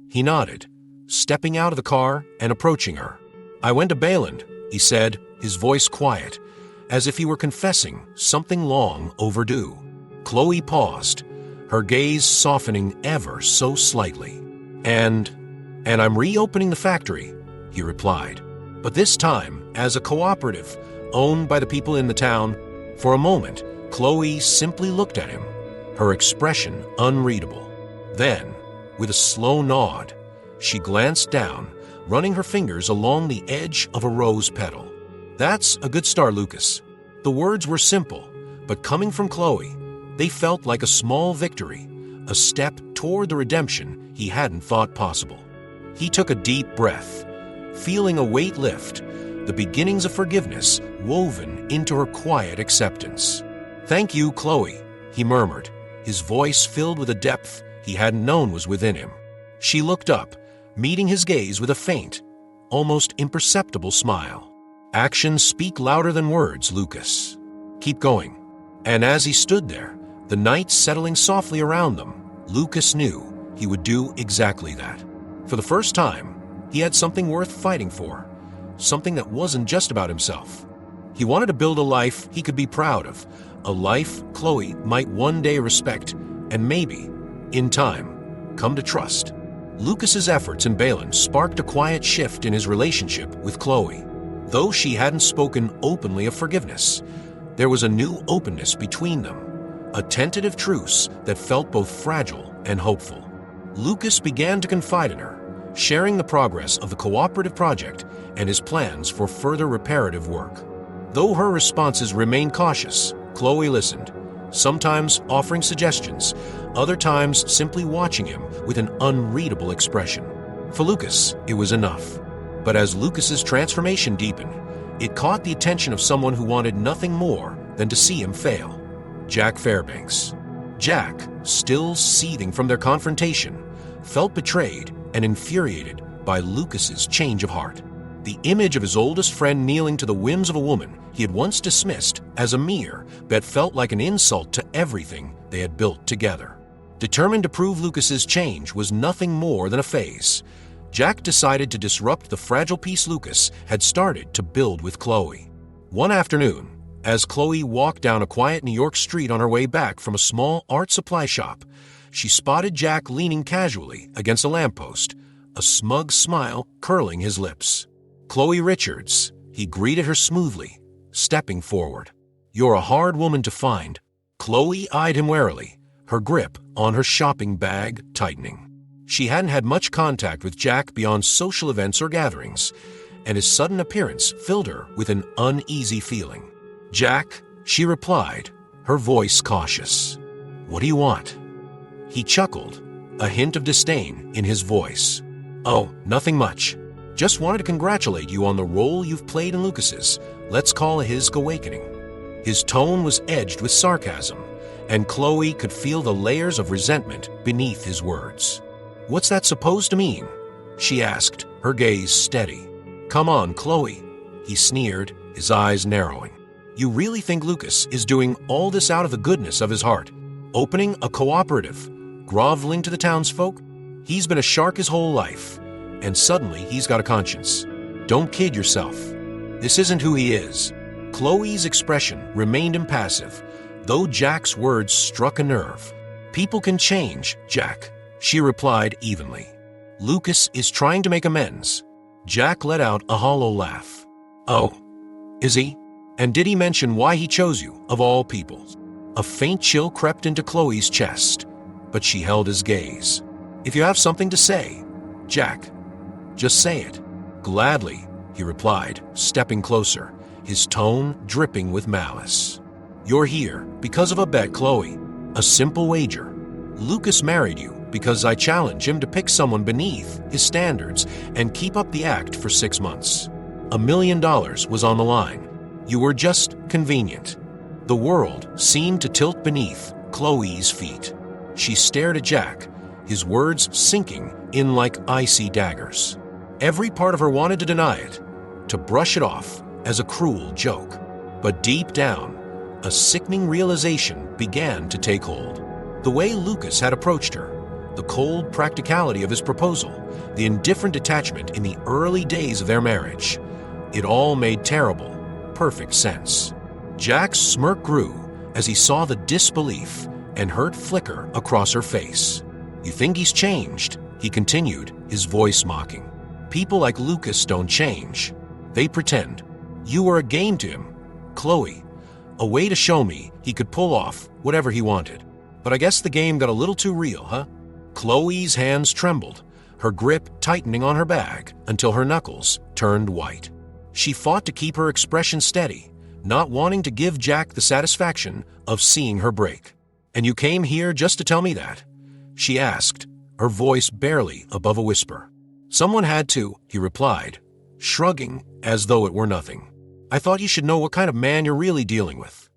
S1: He nodded, stepping out of the car and approaching her. "I went to Bayland," he said, his voice quiet, as if he were confessing something long overdue. Chloe paused, her gaze softening ever so slightly. And I'm reopening the factory," he replied, "but this time as a cooperative, owned by the people in the town." For a moment, Chloe simply looked at him, her expression unreadable. Then, with a slow nod, she glanced down, running her fingers along the edge of a rose petal. "That's a good start, Lucas." The words were simple, but coming from Chloe, they felt like a small victory, a step toward the redemption he hadn't thought possible. He took a deep breath, feeling a weight lift, the beginnings of forgiveness woven into her quiet acceptance. "Thank you, Chloe," he murmured, his voice filled with a depth he hadn't known was within him. She looked up, meeting his gaze with a faint, almost imperceptible smile. "Actions speak louder than words, Lucas. Keep going." And as he stood there, the night settling softly around them, Lucas knew he would do exactly that. For the first time, he had something worth fighting for, something that wasn't just about himself. He wanted to build a life he could be proud of, a life Chloe might one day respect, and maybe, in time, come to trust. Lucas's efforts in Balin sparked a quiet shift in his relationship with Chloe. Though she hadn't spoken openly of forgiveness, there was a new openness between them, a tentative truce that felt both fragile and hopeful. Lucas began to confide in her, sharing the progress of the cooperative project and his plans for further reparative work. Though her responses remained cautious, Chloe listened, sometimes offering suggestions, other times simply watching him with an unreadable expression. For Lucas, it was enough. But as Lucas's transformation deepened, it caught the attention of someone who wanted nothing more than to see him fail: Jack Fairbanks. Jack, still seething from their confrontation, felt betrayed and infuriated by Lucas's change of heart. The image of his oldest friend kneeling to the whims of a woman he had once dismissed as a mere bet felt like an insult to everything they had built together. Determined to prove Lucas's change was nothing more than a phase, Jack decided to disrupt the fragile peace Lucas had started to build with Chloe. One afternoon, as Chloe walked down a quiet New York street on her way back from a small art supply shop, she spotted Jack leaning casually against a lamppost, a smug smile curling his lips. "Chloe Richards," he greeted her smoothly, stepping forward. "You're a hard woman to find." Chloe eyed him warily, her grip on her shopping bag tightening. She hadn't had much contact with Jack beyond social events or gatherings, and his sudden appearance filled her with an uneasy feeling. "Jack," she replied, her voice cautious. "What do you want?" He chuckled, a hint of disdain in his voice. "Oh, nothing much. Just wanted to congratulate you on the role you've played in Lucas's, let's call it his awakening." His tone was edged with sarcasm, and Chloe could feel the layers of resentment beneath his words. "What's that supposed to mean?" she asked, her gaze steady. "Come on, Chloe," he sneered, his eyes narrowing. "You really think Lucas is doing all this out of the goodness of his heart? Opening a cooperative, groveling to the townsfolk? He's been a shark his whole life, and suddenly he's got a conscience. Don't kid yourself. This isn't who he is." Chloe's expression remained impassive, though Jack's words struck a nerve. "People can change, Jack," she replied evenly. "Lucas is trying to make amends." Jack let out a hollow laugh. "Oh, is he? And did he mention why he chose you, of all people?" A faint chill crept into Chloe's chest, but she held his gaze. "If you have something to say, Jack, just say it." "Gladly," he replied, stepping closer, his tone dripping with malice. "You're here because of a bet, Chloe. A simple wager. Lucas married you because I challenged him to pick someone beneath his standards and keep up the act for 6 months. $1 million was on the line. You were just convenient." The world seemed to tilt beneath Chloe's feet. She stared at Jack, his words sinking in like icy daggers. Every part of her wanted to deny it, to brush it off as a cruel joke. But deep down, a sickening realization began to take hold. The way Lucas had approached her, the cold practicality of his proposal, the indifferent detachment in the early days of their marriage, it all made terrible, perfect sense. Jack's smirk grew as he saw the disbelief and hurt flicker across her face. "You think he's changed?" he continued, his voice mocking. "People like Lucas don't change. They pretend. You were a game to him, Chloe, a way to show me he could pull off whatever he wanted. But I guess the game got a little too real, huh?" Chloe's hands trembled, her grip tightening on her bag until her knuckles turned white. She fought to keep her expression steady, not wanting to give Jack the satisfaction of seeing her break. "And you came here just to tell me that?" she asked, her voice barely above a whisper. "Someone had to," he replied, shrugging as though it were nothing. "I thought you should know what kind of man you're really dealing with.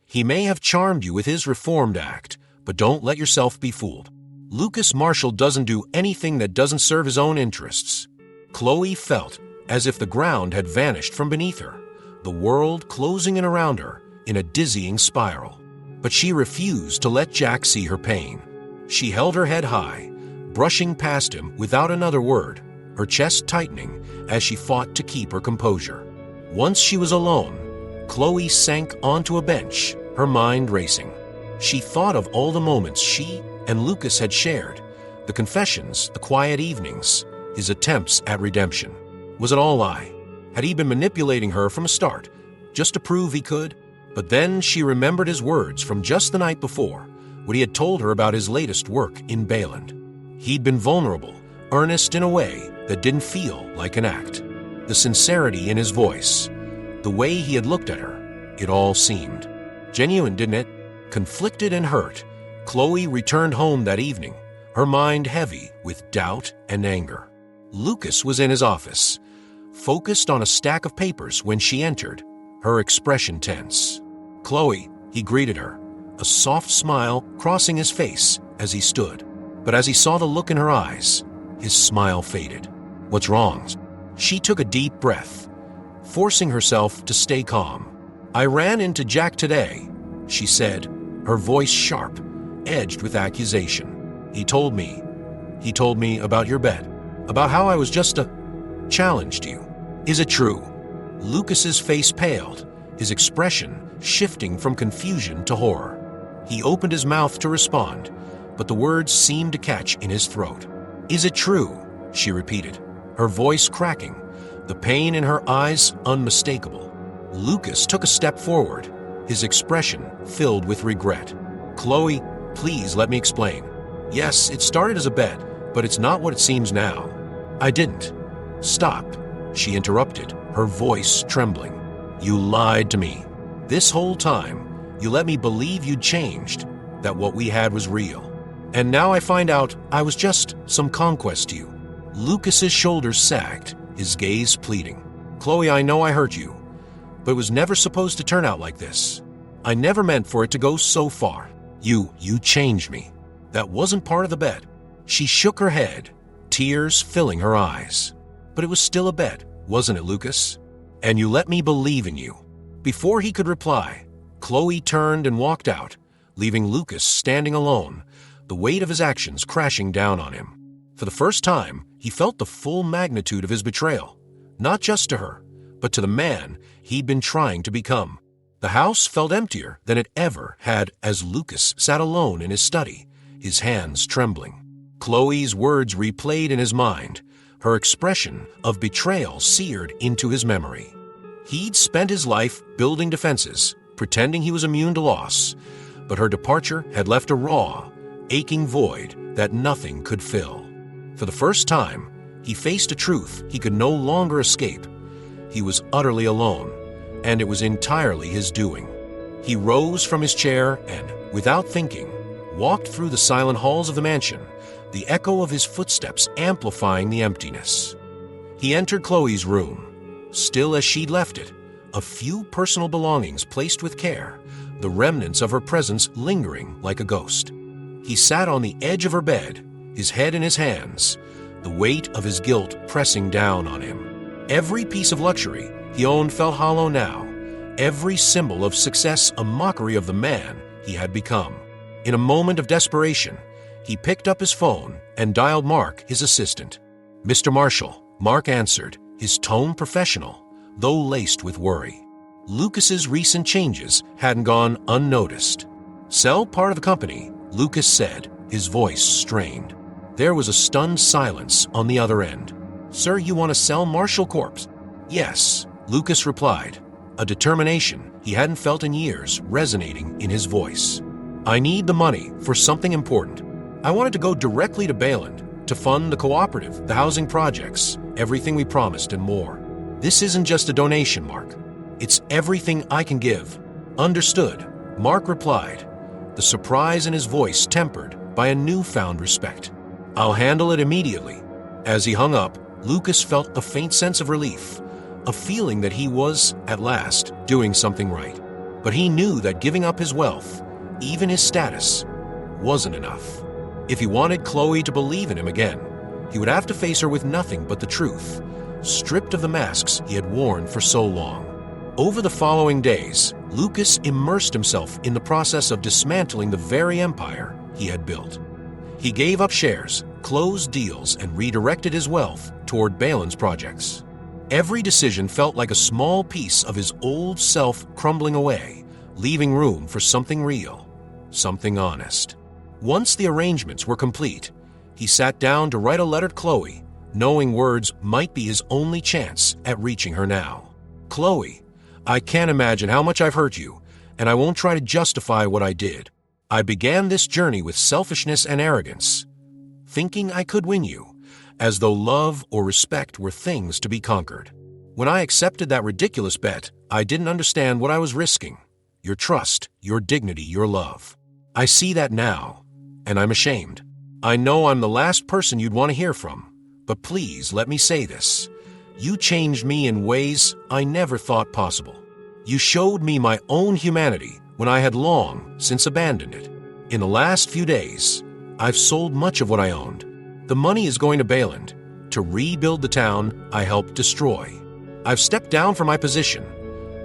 S1: He may have charmed you with his reformed act, but don't let yourself be fooled. Lucas Marshall doesn't do anything that doesn't serve his own interests." Chloe felt as if the ground had vanished from beneath her, the world closing in around her in a dizzying spiral. But she refused to let Jack see her pain. She held her head high, brushing past him without another word, her chest tightening as she fought to keep her composure. Once she was alone, Chloe sank onto a bench, her mind racing. She thought of all the moments she and Lucas had shared, The confessions, the quiet evenings, his attempts at redemption. Was it all lie? Had he been manipulating her from a start, just to prove he could? But then she remembered his words from just the night before, when he had told her about his latest work in Bayland. He'd been vulnerable, earnest in a way that didn't feel like an act. The sincerity in his voice, the way he had looked at her, it all seemed genuine, didn't it? Conflicted and hurt, Chloe returned home that evening, her mind heavy with doubt and anger. Lucas was in his office, focused on a stack of papers when she entered, her expression tense. "Chloe," he greeted her, a soft smile crossing his face as he stood. But as he saw the look in her eyes, his smile faded. "What's wrong?" She took a deep breath, forcing herself to stay calm. "I ran into Jack today," she said, her voice sharp, edged with accusation. He told me about your bet, about how I was just challenged you. Is it true?" Lucas's face paled, his expression shifting from confusion to horror. He opened his mouth to respond, but the words seemed to catch in his throat. "Is it true?" she repeated, her voice cracking, the pain in her eyes unmistakable. Lucas took a step forward, his expression filled with regret. "Chloe, please let me explain. Yes, it started as a bet, but it's not what it seems now. I didn't." "Stop," she interrupted, her voice trembling. "You lied to me. This whole time, you let me believe you'd changed, that what we had was real. And now I find out I was just some conquest to you." Lucas's shoulders sagged, his gaze pleading. "Chloe, I know I hurt you, but it was never supposed to turn out like this. I never meant for it to go so far. You changed me. That wasn't part of the bet." She shook her head, tears filling her eyes. "But it was still a bet, wasn't it, Lucas? And you let me believe in you." Before he could reply, Chloe turned and walked out, leaving Lucas standing alone, the weight of his actions crashing down on him. For the first time, he felt the full magnitude of his betrayal, not just to her, but to the man he'd been trying to become. The house felt emptier than it ever had as Lucas sat alone in his study, his hands trembling. Chloe's words replayed in his mind, her expression of betrayal seared into his memory. He'd spent his life building defenses, pretending he was immune to loss, but her departure had left a raw, aching void that nothing could fill. For the first time, he faced a truth he could no longer escape. He was utterly alone, and it was entirely his doing. He rose from his chair and, without thinking, walked through the silent halls of the mansion, the echo of his footsteps amplifying the emptiness. He entered Chloe's room, still as she'd left it, a few personal belongings placed with care, the remnants of her presence lingering like a ghost. He sat on the edge of her bed, his head in his hands, the weight of his guilt pressing down on him. Every piece of luxury he owned felt hollow now, every symbol of success a mockery of the man he had become. In a moment of desperation, he picked up his phone and dialed Mark, his assistant. "Mr. Marshall," Mark answered, his tone professional, though laced with worry. Lucas's recent changes hadn't gone unnoticed. "Sell part of the company," Lucas said, his voice strained. There was a stunned silence on the other end. "Sir, you want to sell Marshall Corp?" "Yes," Lucas replied, a determination he hadn't felt in years resonating in his voice. "I need the money for something important. I wanted to go directly to Bayland to fund the cooperative, the housing projects, everything we promised and more. This isn't just a donation, Mark. It's everything I can give." "Understood," Mark replied, the surprise in his voice tempered by a newfound respect. "I'll handle it immediately." As he hung up, Lucas felt a faint sense of relief, a feeling that he was, at last, doing something right. But he knew that giving up his wealth, even his status, wasn't enough. If he wanted Chloe to believe in him again, he would have to face her with nothing but the truth, stripped of the masks he had worn for so long. Over the following days, Lucas immersed himself in the process of dismantling the very empire he had built. He gave up shares, closed deals, and redirected his wealth toward Bayland's projects. Every decision felt like a small piece of his old self crumbling away, leaving room for something real, something honest. Once the arrangements were complete, He sat down to write a letter to Chloe, knowing words might be his only chance at reaching her now. Chloe, I can't imagine how much I've hurt you, and I won't try to justify what I did. I began this journey with selfishness and arrogance, thinking I could win you, as though love or respect were things to be conquered. When I accepted that ridiculous bet, I didn't understand what I was risking. Your trust, your dignity, your love. I see that now, and I'm ashamed. I know I'm the last person you'd want to hear from, but please let me say this. You changed me in ways I never thought possible. You showed me my own humanity when I had long since abandoned it. In the last few days, I've sold much of what I owned. The money is going to Bayland to rebuild the town I helped destroy. I've stepped down from my position,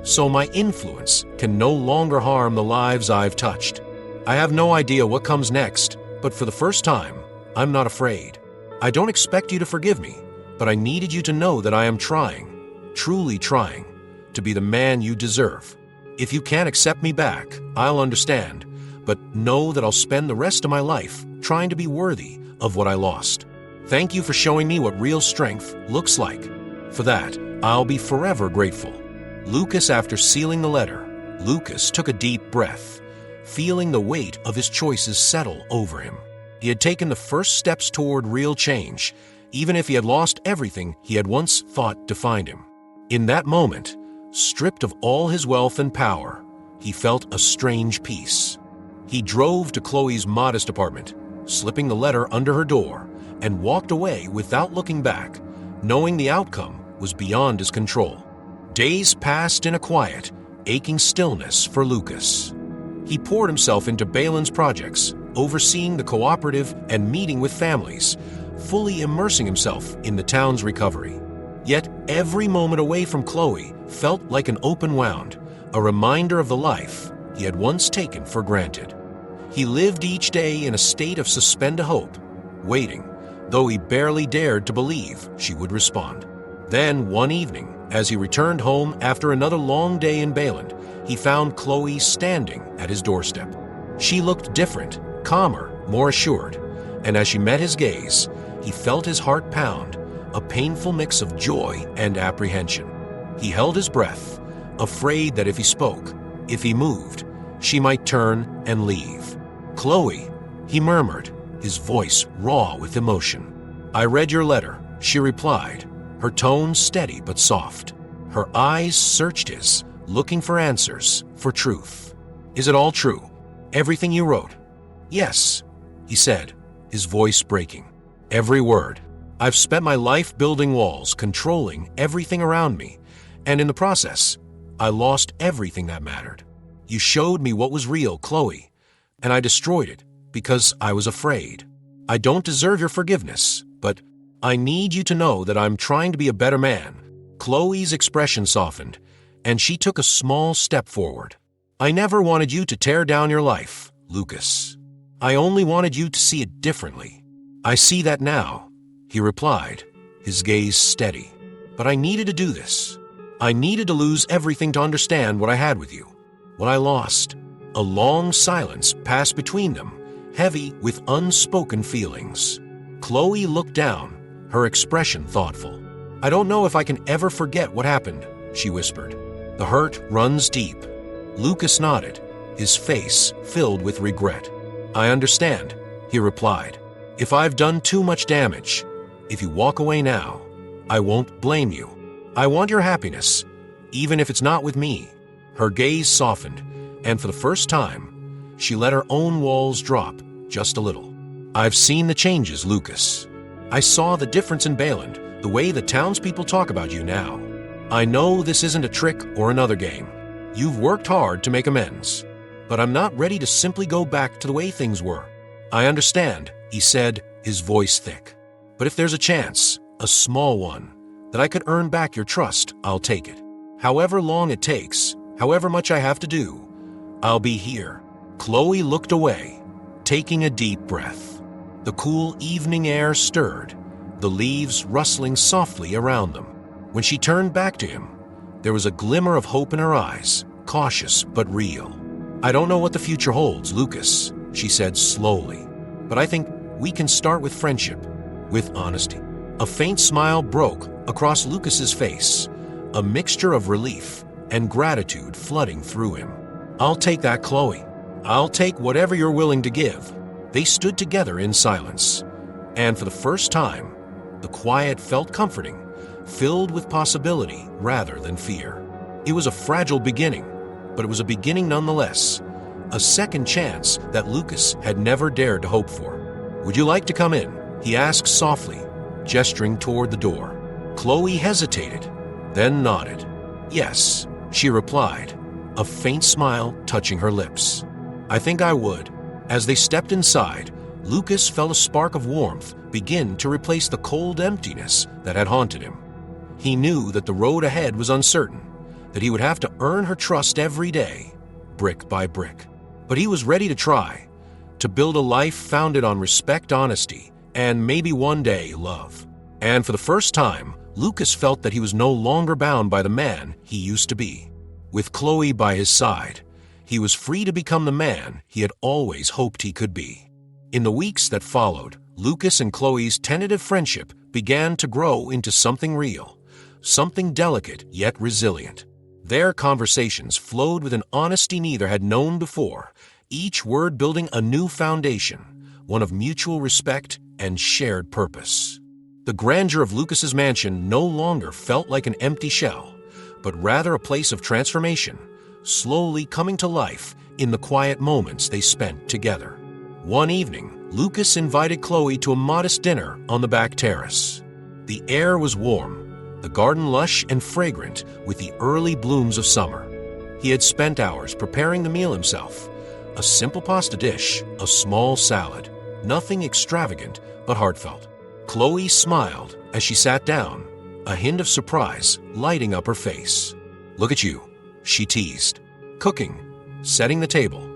S1: so my influence can no longer harm the lives I've touched. I have no idea what comes next, but for the first time, I'm not afraid. I don't expect you to forgive me, but I needed you to know that I am trying, truly trying, to be the man you deserve. If you can't accept me back, I'll understand, but know that I'll spend the rest of my life trying to be worthy of what I lost. Thank you for showing me what real strength looks like. For that, I'll be forever grateful. Lucas, after sealing the letter, Lucas took a deep breath, feeling the weight of his choices settle over him. He had taken the first steps toward real change, even if he had lost everything he had once thought defined him. In that moment, stripped of all his wealth and power, he felt a strange peace. He drove to Chloe's modest apartment, slipping the letter under her door, and walked away without looking back, knowing the outcome was beyond his control. Days passed in a quiet, aching stillness for Lucas. He poured himself into Bayland's projects, overseeing the cooperative and meeting with families, fully immersing himself in the town's recovery. Yet every moment away from Chloe felt like an open wound, a reminder of the life he had once taken for granted. He lived each day in a state of suspended hope, waiting, though he barely dared to believe she would respond. Then, one evening, as he returned home after another long day in Bayland, he found Chloe standing at his doorstep. She looked different, calmer, more assured, and as she met his gaze, he felt his heart pound, a painful mix of joy and apprehension. He held his breath, afraid that if he spoke, if he moved, she might turn and leave. "Chloe," he murmured, his voice raw with emotion. "I read your letter," she replied, her tone steady but soft. Her eyes searched his, looking for answers, for truth. "Is it all true? Everything you wrote?" "Yes," he said, his voice breaking. "Every word. I've spent my life building walls, controlling everything around me, and in the process, I lost everything that mattered. You showed me what was real, Chloe, and I destroyed it because I was afraid. I don't deserve your forgiveness, but I need you to know that I'm trying to be a better man." Chloe's expression softened, and she took a small step forward. "I never wanted you to tear down your life, Lucas. I only wanted you to see it differently. I see that now," he replied, his gaze steady. "But I needed to do this. I needed to lose everything to understand what I had with you, what I lost." A long silence passed between them, heavy with unspoken feelings. Chloe looked down, her expression thoughtful. "I don't know if I can ever forget what happened," she whispered. "The hurt runs deep." Lucas nodded, his face filled with regret. "I understand," he replied. "If I've done too much damage, if you walk away now, I won't blame you. I want your happiness, even if it's not with me." Her gaze softened, and for the first time, she let her own walls drop just a little. "I've seen the changes, Lucas. I saw the difference in Bayland, the way the townspeople talk about you now. I know this isn't a trick or another game. You've worked hard to make amends, but I'm not ready to simply go back to the way things were." "I understand," he said, his voice thick. "But if there's a chance, a small one, that I could earn back your trust, I'll take it. However long it takes, however much I have to do, I'll be here." Chloe looked away, taking a deep breath. The cool evening air stirred, the leaves rustling softly around them. When she turned back to him, there was a glimmer of hope in her eyes, cautious but real. "I don't know what the future holds, Lucas," she said slowly, "but I think We can start with friendship, with honesty. A faint smile broke across Lucas's face, a mixture of relief and gratitude flooding through him. I'll take that, Chloe. I'll take whatever you're willing to give. They stood together in silence, and for the first time, the quiet felt comforting, filled with possibility rather than fear. It was a fragile beginning, but it was a beginning nonetheless, a second chance that Lucas had never dared to hope for. Would you like to come in? He asked softly, gesturing toward the door. Chloe hesitated, then nodded. Yes, she replied, a faint smile touching her lips. I think I would. As they stepped inside, Lucas felt a spark of warmth begin to replace the cold emptiness that had haunted him. He knew that the road ahead was uncertain, that he would have to earn her trust every day, brick by brick. But he was ready to try, to build a life founded on respect, honesty, and maybe one day love. And for the first time, Lucas felt that he was no longer bound by the man he used to be. With Chloe by his side, he was free to become the man he had always hoped he could be. In the weeks that followed, Lucas and Chloe's tentative friendship began to grow into something real, something delicate yet resilient. Their conversations flowed with an honesty neither had known before, each word building a new foundation, one of mutual respect and shared purpose. The grandeur of Lucas's mansion no longer felt like an empty shell, but rather a place of transformation, slowly coming to life in the quiet moments they spent together. One evening, Lucas invited Chloe to a modest dinner on the back terrace. The air was warm, the garden lush and fragrant with the early blooms of summer. He had spent hours preparing the meal himself, a simple pasta dish, a small salad, nothing extravagant but heartfelt. Chloe smiled as she sat down, a hint of surprise lighting up her face. Look at you, she teased. Cooking, setting the table.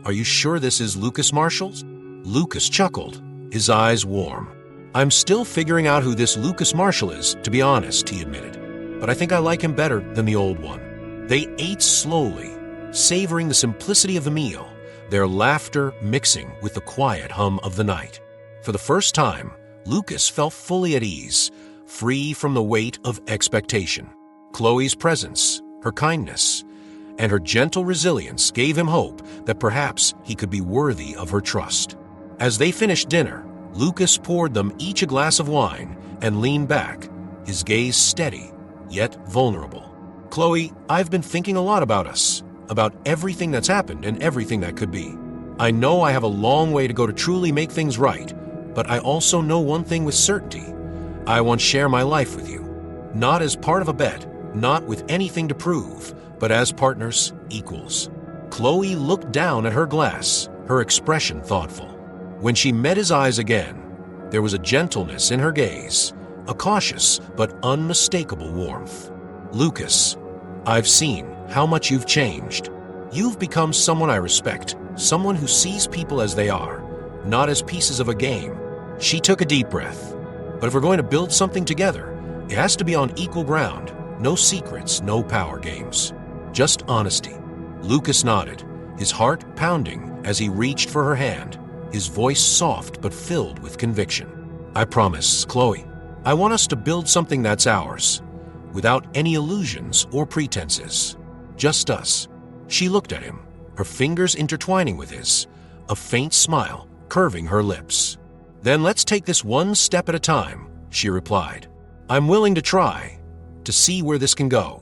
S1: Are you sure this is Lucas Marshall's? Lucas chuckled, his eyes warm. I'm still figuring out who this Lucas Marshall is, to be honest, he admitted. But I think I like him better than the old one. They ate slowly, savoring the simplicity of the meal, their laughter mixing with the quiet hum of the night. For the first time, Lucas felt fully at ease, free from the weight of expectation. Chloe's presence, her kindness, and her gentle resilience gave him hope that perhaps he could be worthy of her trust. As they finished dinner, Lucas poured them each a glass of wine and leaned back, his gaze steady, yet vulnerable. Chloe, I've been thinking a lot about us, about everything that's happened and everything that could be. I know I have a long way to go to truly make things right, but I also know one thing with certainty. I want to share my life with you, not as part of a bet, not with anything to prove, but as partners, equals. Chloe looked down at her glass, her expression thoughtful. When she met his eyes again, there was a gentleness in her gaze, a cautious but unmistakable warmth. Lucas, I've seen how much you've changed. You've become someone I respect, someone who sees people as they are, not as pieces of a game. She took a deep breath. But if we're going to build something together, it has to be on equal ground. No secrets, no power games. Just honesty. Lucas nodded, his heart pounding as he reached for her hand, his voice soft but filled with conviction. I promise, Chloe, I want us to build something that's ours, without any illusions or pretenses. Just us. She looked at him, her fingers intertwining with his, a faint smile curving her lips. Then let's take this one step at a time, she replied. I'm willing to try, to see where this can go.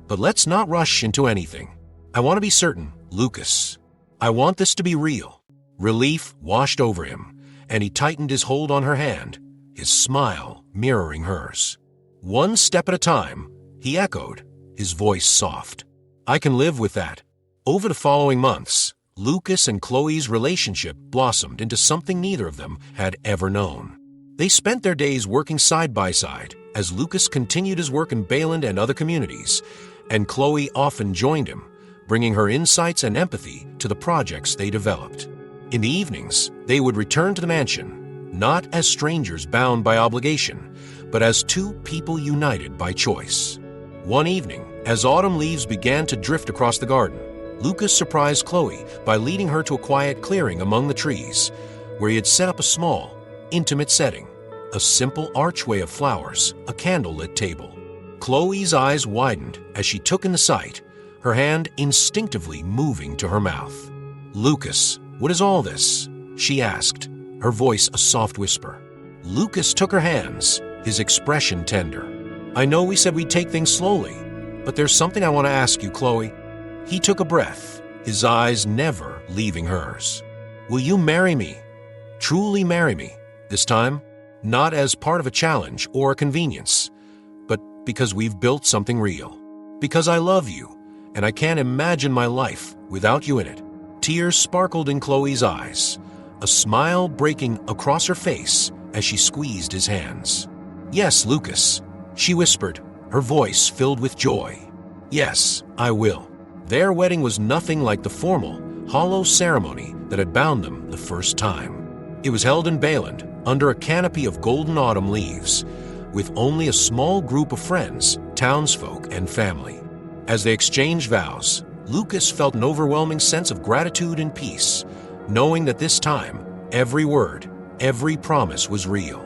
S1: But let's not rush into anything. I want to be certain, Lucas. I want this to be real. Relief washed over him, and he tightened his hold on her hand, his smile mirroring hers. One step at a time, he echoed, his voice soft. I can live with that. Over the following months, Lucas and Chloe's relationship blossomed into something neither of them had ever known. They spent their days working side by side as Lucas continued his work in Bayland and other communities, and Chloe often joined him, bringing her insights and empathy to the projects they developed. In the evenings, they would return to the mansion, not as strangers bound by obligation, but as two people united by choice. One evening, as autumn leaves began to drift across the garden, Lucas surprised Chloe by leading her to a quiet clearing among the trees, where he had set up a small, intimate setting, a simple archway of flowers, a candlelit table. Chloe's eyes widened as she took in the sight, her hand instinctively moving to her mouth. "Lucas, what is all this?" she asked, her voice a soft whisper. Lucas took her hands, his expression tender. "I know we said we'd take things slowly, but there's something I want to ask you, Chloe." He took a breath, his eyes never leaving hers. "Will you marry me? Truly marry me, this time? Not as part of a challenge or a convenience, but because we've built something real. Because I love you, and I can't imagine my life without you in it." Tears sparkled in Chloe's eyes, a smile breaking across her face as she squeezed his hands. "Yes, Lucas," she whispered, her voice filled with joy. "Yes, I will." Their wedding was nothing like the formal, hollow ceremony that had bound them the first time. It was held in Bayland, under a canopy of golden autumn leaves, with only a small group of friends, townsfolk, and family. As they exchanged vows, Lucas felt an overwhelming sense of gratitude and peace, knowing that this time, every word, every promise was real.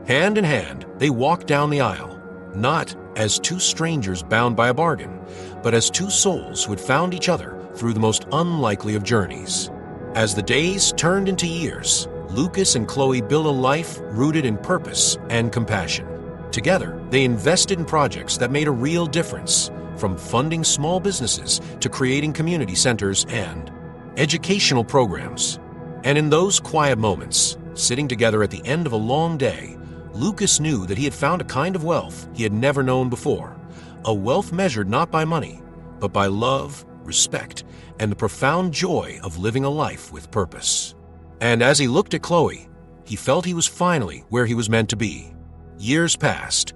S1: Hand in hand, they walked down the aisle, not as two strangers bound by a bargain, but as two souls who had found each other through the most unlikely of journeys. As the days turned into years, Lucas and Chloe built a life rooted in purpose and compassion. Together, they invested in projects that made a real difference, from funding small businesses to creating community centers and educational programs. And in those quiet moments, sitting together at the end of a long day, Lucas knew that he had found a kind of wealth he had never known before, a wealth measured not by money, but by love, respect, and the profound joy of living a life with purpose. And as he looked at Chloe, he felt he was finally where he was meant to be. Years passed,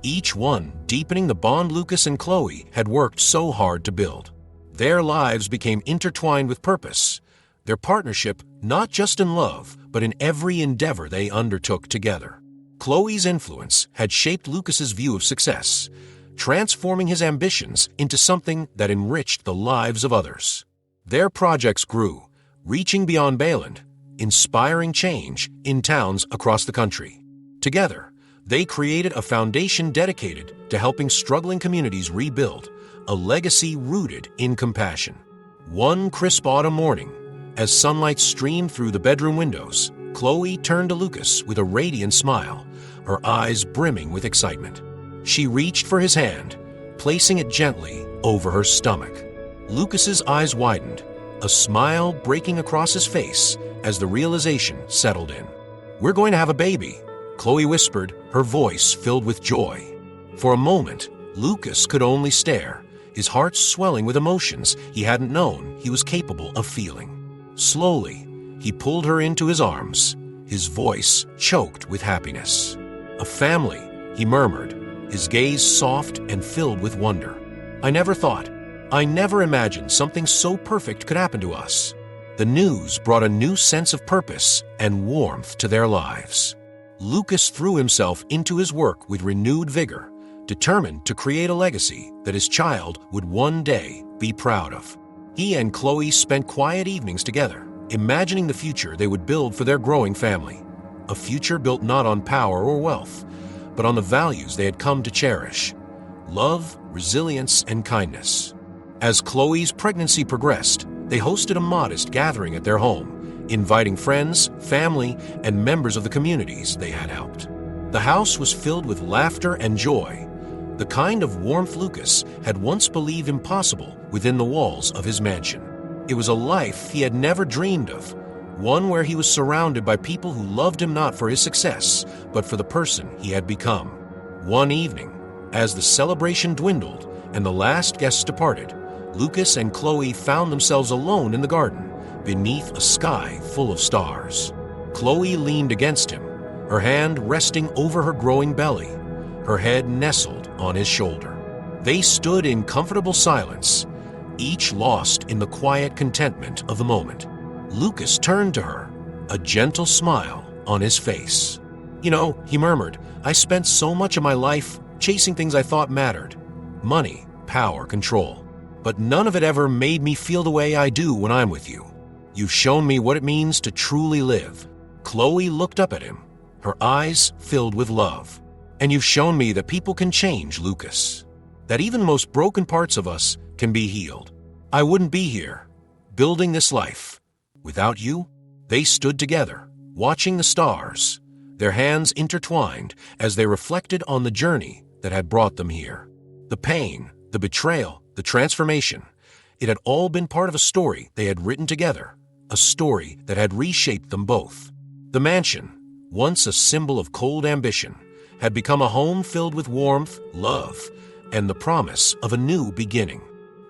S1: each one deepening the bond Lucas and Chloe had worked so hard to build. Their lives became intertwined with purpose, their partnership not just in love, but in every endeavor they undertook together. Chloe's influence had shaped Lucas's view of success, transforming his ambitions into something that enriched the lives of others. Their projects grew, reaching beyond Bayland, inspiring change in towns across the country. Together, they created a foundation dedicated to helping struggling communities rebuild, a legacy rooted in compassion. One crisp autumn morning, as sunlight streamed through the bedroom windows, Chloe turned to Lucas with a radiant smile, her eyes brimming with excitement. She reached for his hand, placing it gently over her stomach. Lucas's eyes widened, a smile breaking across his face as the realization settled in. "We're going to have a baby," Chloe whispered, her voice filled with joy. For a moment, Lucas could only stare, his heart swelling with emotions he hadn't known he was capable of feeling. Slowly, he pulled her into his arms, his voice choked with happiness. "A family," he murmured, his gaze soft and filled with wonder. I never imagined something so perfect could happen to us." The news brought a new sense of purpose and warmth to their lives. Lucas threw himself into his work with renewed vigor, determined to create a legacy that his child would one day be proud of. He and Chloe spent quiet evenings together, imagining the future they would build for their growing family. A future built not on power or wealth, but on the values they had come to cherish: love, resilience, and kindness. As Chloe's pregnancy progressed, they hosted a modest gathering at their home, inviting friends, family, and members of the communities they had helped. The house was filled with laughter and joy, the kind of warmth Lucas had once believed impossible within the walls of his mansion. It was a life he had never dreamed of, one where he was surrounded by people who loved him not for his success, but for the person he had become. One evening, as the celebration dwindled and the last guests departed, Lucas and Chloe found themselves alone in the garden, beneath a sky full of stars. Chloe leaned against him, her hand resting over her growing belly, her head nestled on his shoulder. They stood in comfortable silence, each lost in the quiet contentment of the moment. Lucas turned to her, a gentle smile on his face. "You know," he murmured, "I spent so much of my life chasing things I thought mattered. Money, power, control. But none of it ever made me feel the way I do when I'm with you. You've shown me what it means to truly live." Chloe looked up at him, a her eyes filled with love. "And you've shown me that people can change, Lucas. That even most broken parts of us can be healed. I wouldn't be here, building this life, without you." They stood together, watching the stars, their hands intertwined as they reflected on the journey that had brought them here. The pain, the betrayal, the transformation, it had all been part of a story they had written together, a story that had reshaped them both. The mansion, once a symbol of cold ambition, had become a home filled with warmth, love, and the promise of a new beginning.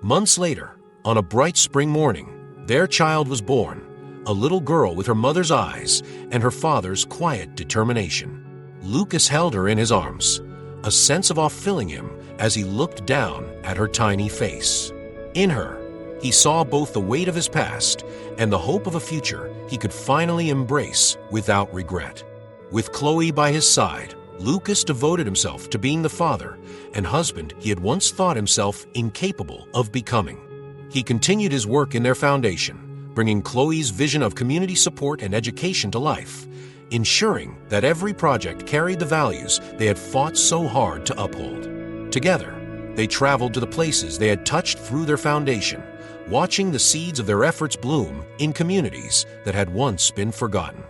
S1: Months later, on a bright spring morning, their child was born, a little girl with her mother's eyes and her father's quiet determination. Lucas held her in his arms, a sense of awe filling him as he looked down at her tiny face. In her, he saw both the weight of his past and the hope of a future he could finally embrace without regret. With Chloe by his side, Lucas devoted himself to being the father and husband he had once thought himself incapable of becoming. He continued his work in their foundation, bringing Chloe's vision of community support and education to life, ensuring that every project carried the values they had fought so hard to uphold. Together, they traveled to the places they had touched through their foundation, watching the seeds of their efforts bloom in communities that had once been forgotten.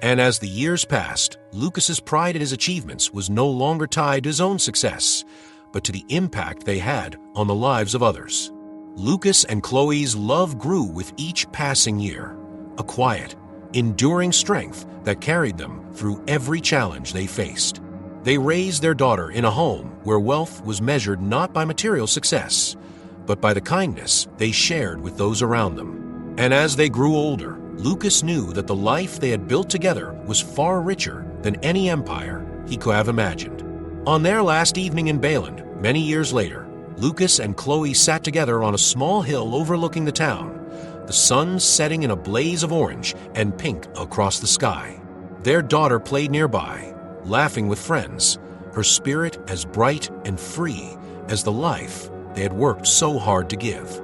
S1: And as the years passed, Lucas's pride in his achievements was no longer tied to his own success, but to the impact they had on the lives of others. Lucas and Chloe's love grew with each passing year, a quiet, enduring strength that carried them through every challenge they faced. They raised their daughter in a home where wealth was measured not by material success, but by the kindness they shared with those around them. And as they grew older, Lucas knew that the life they had built together was far richer than any empire he could have imagined. On their last evening in Bayland, many years later, Lucas and Chloe sat together on a small hill overlooking the town, the sun setting in a blaze of orange and pink across the sky. Their daughter played nearby, laughing with friends, her spirit as bright and free as the life they had worked so hard to give.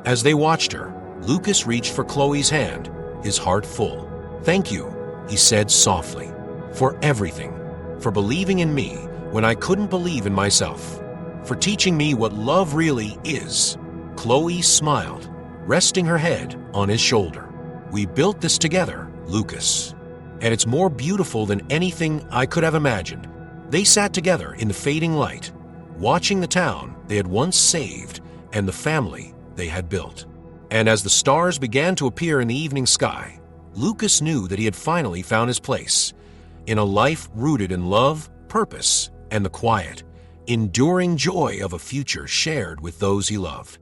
S1: As they watched her, Lucas reached for Chloe's hand, his heart full. "Thank you," he said softly, "for everything, for believing in me when I couldn't believe in myself, for teaching me what love really is." Chloe smiled, resting her head on his shoulder. "We built this together, Lucas, and it's more beautiful than anything I could have imagined." They sat together in the fading light, watching the town they had once saved and the family they had built. And as the stars began to appear in the evening sky, Lucas knew that he had finally found his place in a life rooted in love, purpose, and the quiet, enduring joy of a future shared with those he loved.